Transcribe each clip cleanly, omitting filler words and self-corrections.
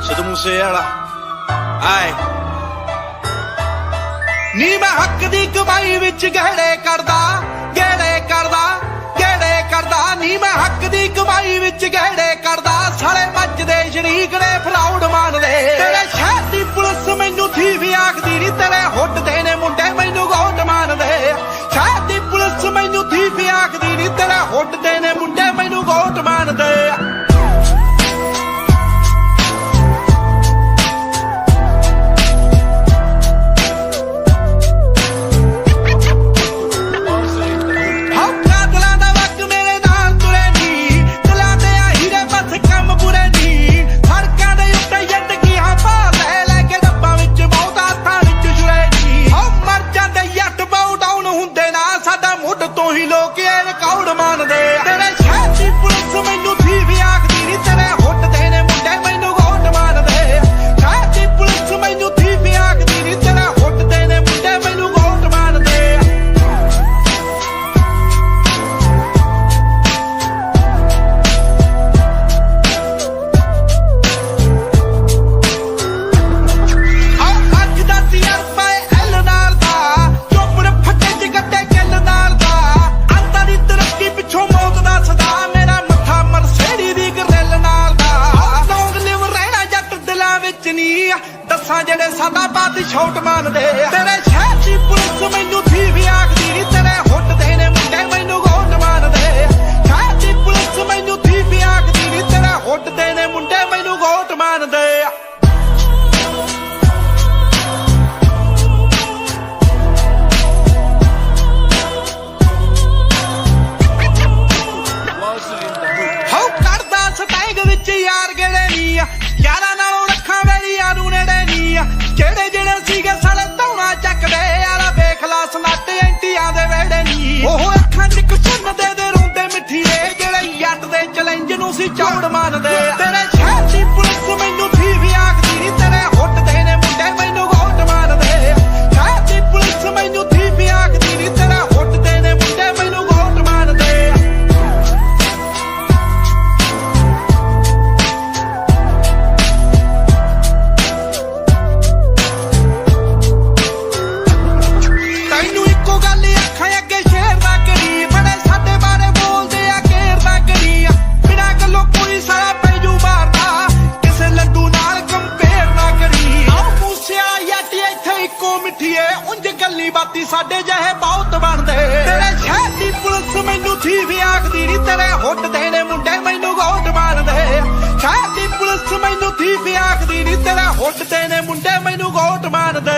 ਸਿੱਧੂ ਮੂਸੇ ਵਾਲਾ ਆਏ ਨੀ ਮੈਂ ਹੱਕ ਦੀ ਕਮਾਈ ਵਿੱਚ ਗਹਿੜੇ ਕਰਦਾ ਨੀ ਮੈਂ ਹੱਕ ਦੀ ਕਮਾਈ ਵਿੱਚ ਗਹਿੜੇ ਕਰਦਾ ਸਾਲੇ ਮੱਚਦੇ ਸ਼ਰੀਕ ਨੇ ਫਰਾਉਡ ਮੰਨਦੇ ਤੇਰੇ ਸ਼ਹਿਰ ਦੀ ਪੁਲਿਸ ਮੈਨੂੰ ਥੀਵ ਆਖਦੀ ਨੀ ਤੇਰੇ ਹੁੱਟਦੇ ਨੇ ਮੁੰਡੇ ਮੈਨੂੰ ਗੋਟ ਮੰਨਦੇ ਸ਼ਹਿਰ ਦੀ ਪੁਲਿਸ ਮੈਨੂੰ ਥੀਵ ਆਖਦੀ ਨੀ ਤੇਰੇ ਹੁੱਟਦੇ ਨੇ ਮੁੰਡੇ ਮੈਨੂੰ ਗੋਟ ਮੰਨਦੇ ਜਿਹੜੇ ਸਾਡਾ ਬਾਤ ਛੋਟ ਮੰਨਦੇ ਤੇਰੇ ਸ਼ਹਿਰ ਦੀ ਪੁਲਿਸ ਮੈਨੂੰ ਥੀਵ ਆਖਦੀ ਨੀ ਤੇਰੇ ਹੁੱਟਦੇ ਨੇ ਮੁੰਡੇ ਮੈਨੂੰ ਗੋਟ ਮੰਨਦੇ ਸ਼ਹਿਰ ਦੀ ਪੁਲਿਸ ਮੈਨੂੰ ਥੀਵ ਆਖਦੀ ਨੀ ਤੇਰੇ ਹੁੱਟਦੇ ਨੇ ਮੁੰਡੇ ਮੈਨੂੰ ਗੋਟ ਮੰਨਦੇ ਹੋ ਕਰਦਾ ਸਟੈਂਗ ਵਿੱਚ ਯਾਰ ਗੇੜੇ ਨੀ ਯਾਰਾਂ ਨਾਲੋਂ ਰੱਖਾਂ ਵੇਲੀਆਂ ਨੂੰ ਨੇੜੇ ਜਿਹੜੇ ਜਿਹੜੇ ਸੀਗੇ ਸਾਲੇ ਧੌਣਾ ਚੱਕਦੇ ਆਲਾ ਵੇਖ ਲਾ ਸਨਾਟੇ ਐਂਟੀਆਂ ਦੇ ਵੇੜੇ ਨੀ ਉਹ ਅੱਖਾਂ ਚ ਕਸੁੰਨ ਦੇ ਰੋਂਦੇ ਮਿੱਠੀਏ ਜਿਹੜੇ ਜੱਟ ਦੇ ਚੈਲੰਜ ਨੂੰ ਸੀ ਚੌੜ ਮੰਨਦੇ ਤੇਰੇ ਸ਼ਹਿਰ ਦੀ ਪੁਲਿਸ ਮੈਨੂੰ ਥੀਵ ਆਖਦੀ ਨੀ ਤੇਰੇ ਹੁੱਟਦੇ ਨੇ ਮੁੰਡੇ ਮੈਨੂੰ ਗੋਟ ਮੰਨਦੇ ਸ਼ਹਿਰ ਦੀ ਪੁਲਿਸ ਮੈਨੂੰ ਥੀਵ ਆਖਦੀ ਨੀ ਤੇਰੇ ਹੁੱਟਦੇ ਨੇ ਮੁੰਡੇ ਮੈਨੂੰ ਗੋਟ ਮੰਨਦੇ ਬਾਤੀ ਸਾਡੇ ਜਿਹੇ ਬਹੁਤ ਬਣਦੇ ਤੇਰੇ ਸ਼ਹਿਰ ਦੀ ਪੁਲਿਸ ਮੈਨੂੰ ਥੀਵ ਆਖਦੀ ਨੀ ਤੇਰੇ ਹੁੱਟਦੇ ਨੇ ਮੁੰਡੇ ਮੈਨੂੰ ਗੋਟ ਮੰਨਦੇ ਸ਼ਹਿਰ ਦੀ ਪੁਲਿਸ ਮੈਨੂੰ ਥੀਵ ਆਖਦੀ ਨੀ ਤੇਰੇ ਹੁੱਟਦੇ ਨੇ ਮੁੰਡੇ ਮੈਨੂੰ ਗੋਟ ਮੰਨਦੇ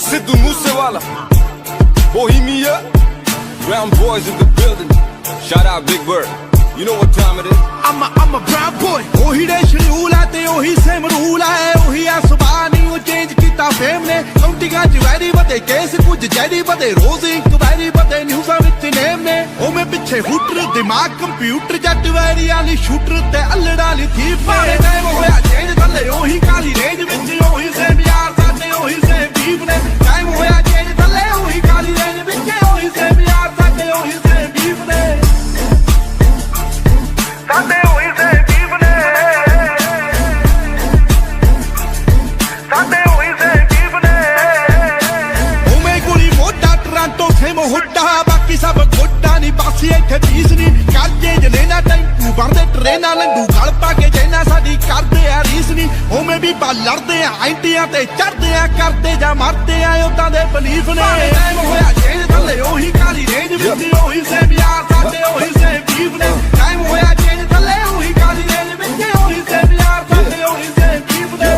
Sidhu Moosewala, Bohemia, brown boys in the building. Shout out Big Bird. You know what time it is? I'm a brown boy. ਉਹੀ ਦੇ ਸ਼ਡਿਊਲ ਹੈ ਤੇ ਉਹੀ ਸੇਮ ਰੂਲ ਹੈ ਉਹੀ ਆ ਸੁਭਾਅ ਨਹੀਂ ਉਹ ਚੇਂਜ ਕੀਤਾ ਫੇਮ ਨੇ ਕਾਉਂਟਿੰਗਾਂ ਚ ਵੈਰੀ ਵਧੇ ਕੇਸ ਕੁਝ ਜੈਰੀ ਵਧੇ ਰੋਜ਼ ਇੱਕ ਵੈਰੀ ਵਧੇ ਨਿਊਜ਼ਾਂ ਵਿੱਚ ਨੇਮ ਨੇ ਉਹ ਮੈਂ ਪਿੱਛੇ ਹੂਟਰ ਦਿਮਾਗ ਕੰਪਿਊਟਰ ਜੱਟ ਵੈਰੀ ਵਾਲੀ ਸ਼ੂਟਰ ਤੇ ਅਲੜਾ ਵਾਲੀ ਥੀਪ ਮਾਰੇ ਟਾਈਮ ਹੋਇਆ ਚੇਂਜ ਥੱਲੇ ਉਹੀ ਕਾਲੀ ਰੇਂਜ ਵਿੱਚ ਉਹੀ ਸੇਮ ਯਾਰ ਸਾਡੇ ਉਹੀ ਸੇਮ ਬੀਫ ਨੇ ਟਾਈਮ ਹੋਇਆ ਚੇਂਜ ਥੱਲੇ ਉਹੀ ਕਾਲੀ ਰੇਂਜ ਵਿੱਚ ਉਹੀ ਸੇਮ ਯਾਰ ਸਾਡੇ ਉਹੀ ਸੇਮ ਬੀਫ ਨੇ ਸਾਡੇ ਉਹੀ ਸੇਮ ਬੀਫ ਨੇ ਸਾਡੇ ਉਹੀ ਸੇਮ ਬੀਫ ਨੇ ਉਹ ਮੈਂ ਗੋਲੀ ਮੋਟਾ ਟਰਾਂਟੋ ਸੇਮ ਹੁੱਟਾ ਬਾਕੀ ਸਭ ਗੋਟਾ ਨਹੀਂ ਬਾਸੀ ਇੱਥੇ ਪੀਸ ਨਹੀਂ ਕਾਜੇ ਜਲੇਨਾ ਟੈਂਪੂ ਬਣਦੇ ਟ੍ਰੇਨਾਂ ਲੰਡੂ ਗਲ ਪਾ ਕੇ ਜੈਨਾ ਸਾਡੀ ਕਰਦੇ ਆ ਰੀਸ ਨਹੀਂ ਉਹ ਮੈਂ ਵੀ ਬਾ ਲੜਦੇ ਆ ਐਂਟੀਆਂ ਤੇ ਚੜਦੇ ਆ ਕਰਦੇ ਜਾਂ ਮਰਦੇ ਆ ਉਦਾਂ ਦੇ ਬਲੀਫ ਨੇ ਟਾਈਮ ਹੋਇਆ ਚੇਂਜ ਥੱਲੇ ਉਹੀ ਕਾਲੀ ਰੇਂਜ ਵਿੱਚ ਉਹੀ ਸੇਮ ਯਾਰ ਸਾਡੇ ਉਹੀ ਸੇਮ ਬੀਫ ਨੇ ਟਾਈਮ ਹੋਇਆ ਚੇਂਜ ਥੱਲੇ ਉਹੀ ਕਾਲੀ ਰੇਂਜ ਵਿੱਚ ਉਹੀ ਸੇਮ ਯਾਰ ਸਾਡੇ ਉਹੀ ਸੇਮ ਬੀਫ ਨੇ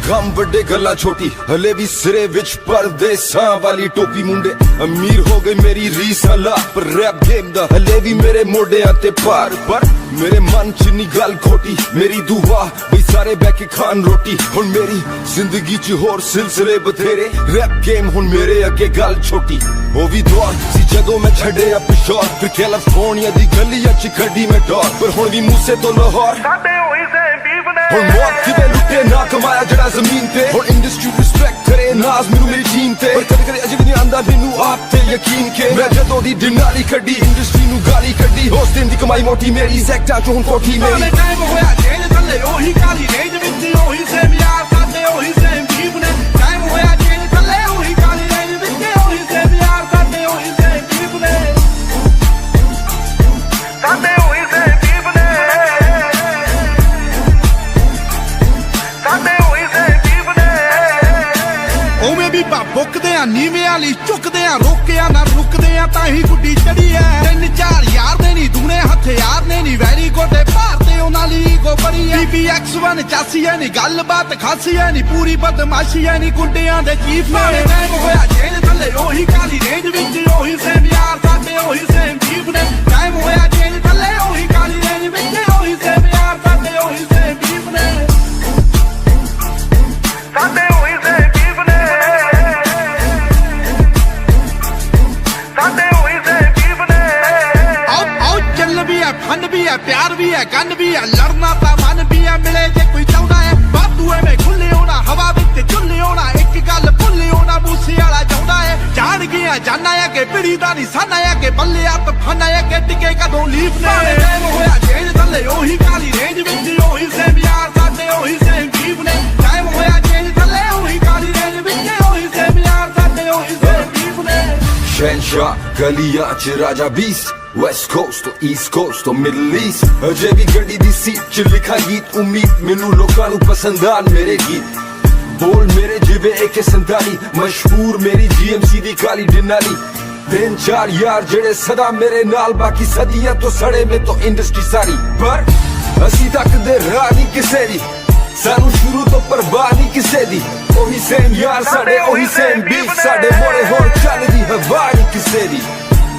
ਗਮ ਵੱਡੇ ਗੱਲਾਂ ਛੋਟੀ ਹਲੇ ਵੀ ਸਿਰੇ ਵਿੱਚ ਪਰਦੇਸਾਂ ਵਾਲੀ ਟੋਪੀ ਮੁੰਡੇ ਅਮੀਰ ਹੋ ਗਏ ਮੇਰੀ ਰੀਸਾਂ ਲਾ ਪਰ ਰੈਪ ਗੇਮ ਦਾ ਹਲੇ ਵੀ ਮੇਰੇ ਮੋਢਿਆਂ ਤੇ ਭਾਰ ਪਰ ਮੇਰੇ ਮਨ ਚ ਨੀ ਗੱਲ ਖੋਟੀ ਮੇਰੀ ਦੁਆ ਬਈ ਸਾਰੇ ਬਹਿ ਕੇ ਖਾਣ ਰੋਟੀ ਹੁਣ ਮੇਰੀ ਜ਼ਿੰਦਗੀ ਚ ਹੋਰ ਸਿਲਸਿਲੇ ਬਥੇਰੇ ਰੈਪ ਗੇਮ ਹੁਣ ਮੇਰੇ ਅੱਗੇ ਗੱਲ ਛੋਟੀ ਉਹ ਵੀ ਦੌਰ ਸੀ ਜਦੋਂ ਮੈਂ ਛੱਡਿਆ ਪਿਸ਼ੌਰ ਫਿਰ ਕੈਲੀਫੋਰਨੀਆ ਦੀ ਗਲੀਆਂ ਚ ਕੱਢੀ ਮੈਂ ਡੌਰ ਪਰ ਹੁਣ ਵੀ ਮੂਸੇ ਤੋਂ ਲਾਹੌਰ ਸਾਡੇ ਹੋਈ ਸੇ ਬੀਬ ਨੇ ਹੁਣ ਮੌਤ ਕਿਵੇਂ ਲੁੱਟੇ ਨਾ ਕਮਾਇਆ ਜਿਹੜਾ ਜ਼ਮੀਨ ਤੇ ਹੁਣ ਇੰਡਸਟਰੀ ਰਿਸਪੈਕਟ ਕਰੇ ਨਾਜ਼ ਮੈਨੂੰ ਮੇਰੀ ਟੀਮ ਤੇ ਪਰ ਕਦੇ ਕਦੇ ਅਜੇ ਵੀ ਨਹੀਂ ਆਂਦਾ ਮੈਨੂੰ ਆਪ ਤੇ ਯਕੀਨ ਕੇ ਮੈਂ ਜਦੋਂ ਦੀ ਦਿਨਾਲੀ ਕੱਢੀ ਇੰਡਸਟਰੀ ਨੂੰ ਗਾਲੀ ਕੱਢੀ ਉਸ ਦਿਨ ਦੀ ਕਮਾਈ ਮੋਟੀ ਮੇਰੀ ਸੈਕਟਾਂ ਚੋਂ ਹੁਣ ਕੋਠੀ ਮੇਰੀ ਟਾਈਮ ਹੋਇਆ ਜੇਲ੍ਹ ਥੱਲੇ ਉਹੀ ਕਾਲੀ ਰੇਂਜ ਵਿੱਚ ਉਹੀ ਸੇਮ ਯਾਰ ਸਾਡੇ ਉਹੀ ਸੇਮ ਬੀਬ ਨੇ ਟਾਈਮ ਹੋਇਆ ਜੇਲ੍ਹ ਥੱਲੇ ਉਹੀ ਕਾਲੀ ਰੇਂਜ ਵਿੱਚ ਉਹੀ ਸੇਮ ਯਾਰ ਸਾਡੇ ਉਹੀ ਸੇਮ ਬੀਬ ਨੇ ਸਾਡੇ ਹੋਈ ਸੇ ਬੀਬ ਨੇ ਸਾਡੇ ਹੋਈ ਸੇ ਬੀਬ ਨੇ ਉਵੇਂ ਵੀ ਬੁੱਕਦੇ ਆ ਨੀਵੇਂ ਵਾਲੀ ਝੁਕਦੇ ਆ ਰੋਕਿਆ ਨਾ ਰੁਕਦੇ ਆ ਤਾਂ ਹੀ ਗੁੱਡੀ ਚੜੀ ਐ 3-4 ਯਾਰ ਦੇ ਨਹੀਂ ਦੂਣੇ ਹਥਿਆਰ ਨੇ ਨਹੀਂ ਵੈਰੀ ਗੋਡੇ ਭਾਰਤੇ ਉਹਨਾਂ ਲਈ ਗੋ ਬੜੀ ਐ BBX1 ਚਾਸੀ ਐ ਨਹੀਂ ਗੱਲਬਾਤ ਖਾਸੀ ਐ ਨਹੀਂ ਪੂਰੀ ਬਦਮਾਸ਼ੀ ਐ ਨਹੀਂ ਗੁੰਡਿਆਂ ਦੇ ਚੀਫ ਨੇ ਟਾਈਮ ਹੋਇਆ ਜੇਲ੍ਹ ਥੱਲੇ ਉਹੀ ਕਾਲੀ ਰੇਂਜ ਵਿੱਚ ਉਹੀ ਸੇਮ ਯਾਰ ਸਾਡੇ ਉਹੀ ਸੇਮ ਜੀਬ ਨੇ ਟਾਈਮ ਹੋਇਆ ਜੇਲ੍ਹ ਥੱਲੇ ਉਹੀ ਕਾਲੀ ਰੇਂਜ ਵਿੱਚ ਉਹੀ ਸੇਮ ਯਾਰ ਸਾਡੇ ਉਹੀ ਸੇਮ ਜੀਬ ਨੇ ਸਾਡੇ ਹੋਈ ਸੇ ਬੀਬ ਨੇ ਸਾਡੇ ਹੋਈ ਸੇ ਬੀਬ ਨੇ ਆਓ ਚੱਲ ਵੀ ਹੈ ਫਨ ਵੀ ਹੈ ਪਿਆਰ ਵੀ ਹੈ ਗੰਨ ਵੀ ਹੈ ਲੜਨਾ ਤਾਂ ਮਨ ਵੀ ਹੈ ਮਿਲੇ ਜੇ ਕੋਈ ਚਾਹੁੰਦਾ ਹੈ ਵਾਧੂ ਐਵੇਂ ਖੁੱਲੇ ਹੋਣਾ ਹਵਾ ਵਿੱਚ ਝੁੱਲੇ ਹੋਣਾ ਇੱਕ ਗੱਲ ਭੁੱਲੇ ਹੋਣਾ ਮੂਸੇ ਵਾਲਾ ਚਾਹੁੰਦਾ ਹੈ ਜਾਣ ਗਿਆ ਜਾਨਾ ਹੈ ਕਿ ਪਿੜੀ ਦਾ ਨਿਸ਼ਾਨਾ ਹੈ ਕਿ ਬੱਲੇ ਆ ਤਫਾਨਾ ਹੈ ਕਿ ਟਿਕੇ ਕਦੋਂ ਲੀਫ ਨੇ ਟਾਈਮ ਹੋਇਆ ਜੇਲ੍ਹ ਥੱਲੇ ਉਹੀ ਕਾਲੀ ਰੇਂਜ ਵਿੱਚ ਉਹੀ ਸੇਮ ਯਾਰ ਸਾਡੇ ਉਹੀ ਸੇਮ ਜੀਬ ਨੇ ਟਾਈਮ ਹੋਇਆ ਜੇਲ੍ਹ ਥੱਲੇ ਉਹੀ ਕਾਲੀ ਰੇਂਜ ਵਿੱਚ ਉਹੀ ਸੇਮ ਯਾਰ ਸਾਡੇ ਉਹੀ ਸੇਮ ਜੀਬ ਨੇ ਸ਼ਹਿਨਸ਼ਾਹ ਗਲੀਆਂ ਚ ਰਾਜਾ ਬੀਸਟ ਵੈਸਟ ਕੋਸਟ ਤੋਂ ਈਸਟ ਕੋਸਟ ਤੋਂ ਮਿਡਲ ਈਸਟ ਅਜੇ ਵੀ ਗੱਡੀ ਦੀ ਸੀਟ ਚ ਲਿਖਾ ਗੀਤ ਉਮੀਦ ਮੈਨੂੰ ਲੋਕਾਂ ਨੂੰ ਪਸੰਦ ਆਣ ਮੇਰੇ ਗੀਤ ਬੋਲ ਮੇਰੇ ਜਿਵੇਂ AK-47 ਮਸ਼ਹੂਰ ਮੇਰੀ GMC ਦੀ ਕਾਲੀ ਡਿਨਾਲੀ 3-4 ਯਾਰ ਜਿਹੜੇ ਸਦਾ ਮੇਰੇ ਨਾਲ ਬਾਕੀ ਸਦੀਆਂ ਤੋਂ ਸੜੇ ਮੇ ਤੋਂ ਇੰਡਸਟਰੀ ਸਾਰੀ ਪਰ ਅਸੀਂ ਤੱਕਦੇ ਰਾਹ ਨਹੀਂ ਕਿਸੇ ਦੀ ਸਾਨੂੰ ਸ਼ੁਰੂ ਤੋਂ ਪਰਵਾਹ ਨਹੀਂ ਕਿਸੇ ਦੀ ਉਹੀ ਸੇਮ ਯਾਰ ਸਾਡੇ ਉਹੀ ਸੇਮ ਬੀਫ ਸਾਡੇ ਮੋੜੇ ਹੋਰ ਚੱਲਦੀ ਹਵਾ ਨਹੀਂ ਕਿਸੇ ਦੀ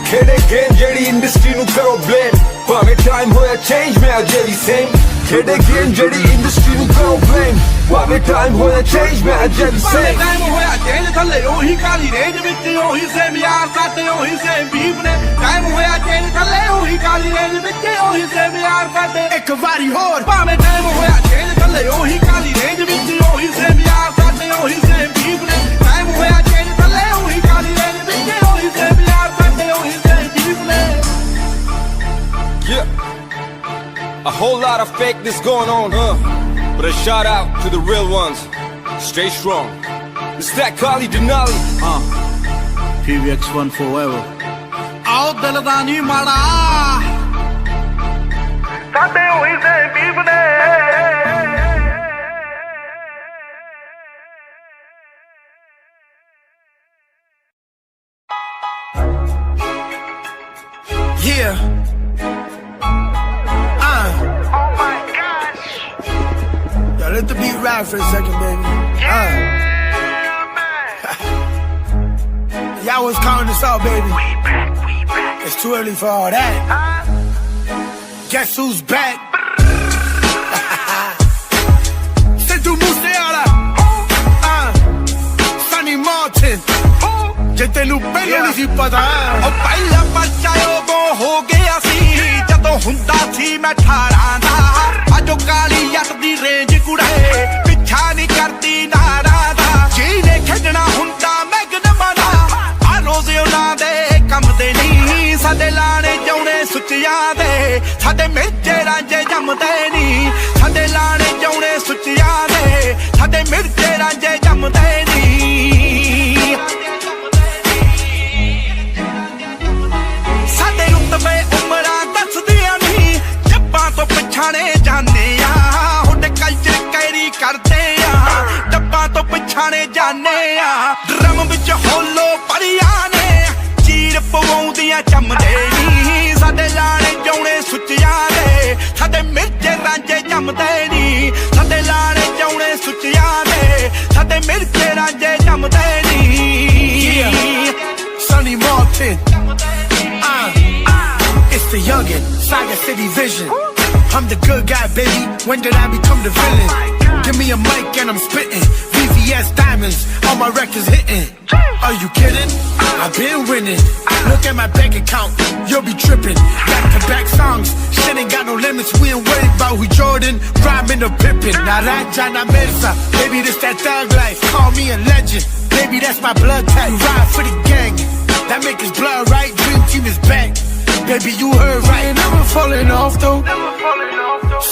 ਖੇਡੇ ਗੇਮ ਜਿਹੜੀ ਇੰਡਸਟਰੀ ਨੂੰ ਕਰੋ ਬਲੇਮ ਭਾਵੇਂ ਟਾਈਮ ਹੋਇਆ ਚੇਂਜ ਮੈਂ ਅਜੇ ਵੀ ਸੇਮ ਖੇਡੇ ਗੇਮ ਜਿਹੜੀ ਇੰਡਸਟਰੀ ਨੂੰ ਕਰੋ ਬਲੇਮ ਭਾਵੇਂ ਟਾਈਮ ਹੋਇਆ ਚੇਂਜ ਮੈਂ ਅਜੇ ਵੀ ਸੇਮ ਟਾਈਮ ਹੋਇਆ ਜੇਲ੍ਹ ਥੱਲੇ ਉਹੀ ਕਾਲੀ ਰੇਂਜ ਵਿੱਚ ਉਹੀ ਸੇਮ ਯਾਰ ਸਾਡੇ ਉਹੀ ਸੇਮ ਬੀਬ ਨੇ ਟਾਈਮ ਹੋਇਆ ਜੇਲ੍ਹ ਥੱਲੇ ਉਹੀ ਕਾਲੀ ਰੇਂਜ ਵਿੱਚ ਉਹੀ ਸੇਮ ਯਾਰ ਸਾਡੇ ਇੱਕ ਵਾਰੀ ਹੋਰ ਭਾਵੇਂ ਟਾਈਮ ਹੋਇਆ ਜੇਲ੍ਹ ਥੱਲੇ ਉਹੀ ਕਾਲੀ ਰੇਂਜ ਵਿੱਚ ਉਹੀ ਸੇਮ ਯਾਰ ਸਾਡੇ ਉਹੀ ਸੇਮ ਬੀਬ ਨੇ ਟਾਈਮ ਹੋਇਆ ਜੇਲ੍ਹ ਥੱਲੇ ਉਹੀ ਕਾਲੀ ਰੇਂਜ ਵਿੱਚ ਉਹੀ ਸੇਮ ਯਾਰ ਸਾਡੇ ਉਹੀ ਸੇਮ ਬੀਬ ਨੇ Yeah, a whole lot of fakeness going on, but a shout out to the real ones. Stay strong. It's that Kali Denali. PBX1 forever. ਆਓ ਦਿਲ ਦਾ ਨਹੀਂ ਮਾੜਾ ਸਾਡੇ ਹੋਈ ਸੇ ਬੀਬ ਨੇ Yeah. oh my gosh Yo, let the beat ride for a second, baby. yeah man Y'all was counting us out, baby. we back It's too early for all that. Guess who's back? C'est du Musiala. Sonny Martin. Je tenu pelo ni si pata. ਉਹ ਪਹਿਲਾ ਪਰਚਾ ਉਦੋਂ ਹੋ ਗਿਆ ਸੀ ਜਦੋਂ ਹੁੰਦਾ ਸੀ ਮੈਂ 18 ਦਾ ਅਜੋ ਕਾਲੀ ਜੱਟ ਦੀ ਰੇਂਜ ਕੁੜੇ ਪਿੱਛਾ ਨਹੀਂ ਕਰਦੀ ਨਾਰਾ ਦਾ ਜਿਹਨੇ ਖੇਡਣਾ ਹੁੰਦਾ ਮੈਗਨਮਾਂ ਦਾ ਆ ਰੋਜ਼ ਉਹਨਾਂ ਦੇ ਕੰਮ ਦੇ ਨਹੀਂ ਸਾਡੇ ਲਾਣੇ ਜਾਉਣੇ ਸੁੱਚਿਆਂ ਦੇ ਸਾਡੇ ਮਿਰਚੇ ਰਾਂਝੇ ਜੰਮਦੇ ਨਹੀਂ ਸਾਡੇ ਲਾਣੇ ਜਾਉਣੇ ਸੁੱਚਿਆਂ ਦੇ ਸਾਡੇ ਮਿਰਚੇ ਰਾਂਝੇ ਜੰਮਦੇ ਨਹੀਂ ਸਾਡੇ ਰੁਤਬੇ ਉਮਰਾਂ ਦੱਸਦੀਆਂ ਨਹੀਂ ਜੱਬਾਂ ਤੋਂ ਪਛਾਣੇ ਜਾਂਦੇ ਆ ਹੁਣ ਕਲਚਰ ਕੈਰੀ ਕਰਦੇ ਆ ਡੱਬਾਂ ਤੋਂ ਪਛਾਣੇ ਜਾਂਦੇ ਆ ਡਰਮ ਵਿੱਚ ਹੋਲੋ ਪਰੀਆਂ ਨੇ ਚੀਰ ਪਵਾਉਂਦੀਆਂ ਚੰਮਦੇ ਨਹੀਂ ਸਾਡੇ ਲਾਣੇ ਜਾਉਣੇ ਸੁੱਚਿਆਂ ਦੇ ਸਾਡੇ ਮਿਰਚੇ ਰਾਂਝੇ ਜੰਮਦੇ ਨਹੀਂ ਸਾਡੇ ਲਾਣੇ ਜਾਉਣੇ ਸੁੱਚਿਆਂ ਦੇ ਸਾਡੇ ਮਿਰਚੇ ਰਾਂਝੇ ਜੰਮਦੇ ਨਹੀਂ Sonny Martin. It's the youngin', Saga City Vision. I'm the good guy, baby. When did I become the villain? Give me a mic and I'm spitting. VVS diamonds, all my records hitting. Are you kidding? I've been winning. Look at my bank account, you'll be tripping. Back-to-back songs, shit ain't got no limits. We ain't worried about who Jordan, rhyming or Pippin. Naranja na Mirza, baby this that thug life. Call me a legend, baby that's my blood type. You ride for the gang, that make us blood right. Dream team is back, baby you heard right. Ain't never falling off though.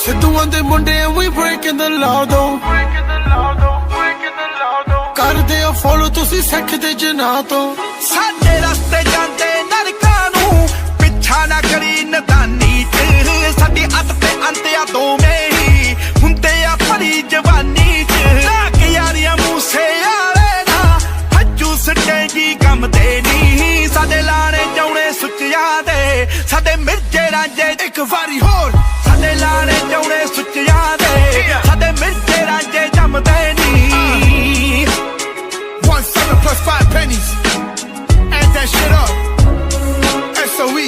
Sit the one day Monday and we breaking the law though. ਕਰਦੇ ਆ follow ਤੁਸੀਂ ਸਿੱਖਦੇ ਜਨਾ ਤੋਂ ਸਾਡੇ ਰਸਤੇ ਜਾਂਦੇ ਨਰਕਾਂ ਨੂੰ ਪਿੱਛਾ ਨਾ ਕਰੀ ਨਦਾਨੀ ਚ ਸਾਡੀ ਅੱਤ ਤੇ ਅੰਤ ਆ ਦੋਵੇਂ ਹੀ ਹੁੰਦੇ ਆ ਭਰੀ ਜਵਾਨੀ ਚ ਲੱਗ ਯਾਰੀਆਂ ਮੂਸੇ ਵਾਲੇ ਨਾ ਹੱਜੂ ਸਟੇਜੀ ਕੰਮ ਤੇ ਨਹੀਂ ਸਾਡੇ ਲਾਣੇ ਜਾਉਣੇ ਸੁੱਚਿਆਂ ਦੇ ਸਾਡੇ ਮਿਰਜੇ ਰਾਂਝੇ ਇੱਕ ਵਾਰੀ ਹੋਰ ਸਾਡੇ ਲਾਣੇ ਜਾਉਣੇ ਸੁੱਚਿਆਂ ਦੇ ਸਾਡੇ ਮਿਰਜੇ ਰਾਂਝੇ ਜੰਮਦੇ ਨਹੀਂ 1 7 + 5 pennies. Add that shit up. SOE.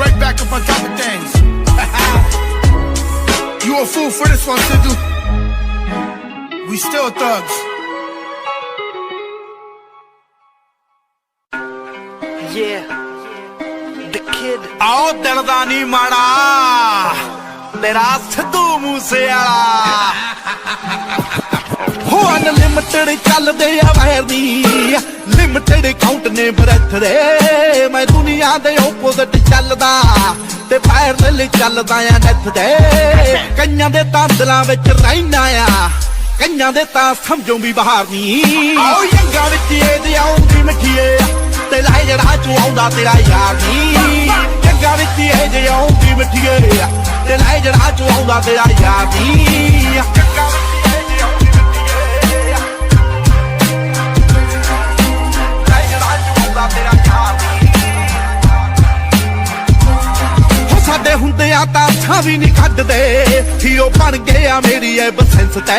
Right back up on top of things. You a fool for this one, Sidhu. We still thugs. Yeah. The kid. ਆਓ ਦਿਲ ਦਾ ਨੀ ਮਾੜਾ ਤੇਰਾ ਸਿੱਧੂ ਮੂਸੇ ਵਾਲਾ ਹੋ ਅਨਲਿਮਟਡ ਚੱਲਦੇ ਆ ਵੈਰ ਦੀ ਲਿਮਟਡ ਕਾਊਂਟ ਨੇ ਬਰਥ ਦੇ ਮੈਂ ਦੁਨੀਆ ਦੇ ਓਪੋਜ਼ਿਟ ਚੱਲਦਾ ਤੇ ਪੈਰਲ ਚੱਲਦਾ ਆ ਨੱਥ ਦੇ ਕਈਆਂ ਦੇ ਤਾਂ ਦਿਲਾਂ ਵਿੱਚ ਰਹਿਣਾ ਆ ਕਈਆਂ ਦੇ ਤਾਂ ਸਮਝੋਂ ਵੀ ਬਾਹਰ ਨਹੀਂ ਆਓ ਯੰਗਾ ਵਿੱਚ ਇਹਦੇ ਆਉਂਦੀ ਮਿੱਠੀਏ ਤੇ ਲਾਇ ਜਿਹੜਾ ਚੋਂ ਆਉਂਦਾ ਤੇਰਾ ਯਾਰ ਨਹੀਂ ਜੱਗਾ ਵਿੱਚ ਇਹਦੇ ਆਉਂਦੀ ਮਿੱਠੀਏ ਤੇ ਲਾਇ ਜਿਹੜਾ ਚੋਂ ਆਉਂਦਾ ਤੇਰਾ ਯਾਰ ਨਹੀਂ ਜੱਗਾ ਵਿੱਚ ਇਹਦੇ ਆਉਂਦੀ ਮਿੱਠੀਏ ਲਾਇ ਜਿਹੜਾ ਚੋਂ ਆਉਂਦਾ ਤੇਰਾ ਯਾਰ ਨਹੀਂ ਸਾਡੇ ਹੁੰਦੇ ਆ ਤਾਂ ਅੱਖਾਂ ਵੀ ਨਹੀਂ ਕੱਢਦੇ ਹੀਰੋ ਬਣ ਗਏ ਆ ਮੇਰੀ ਐ ਬਸੈਂਸ ਤੇ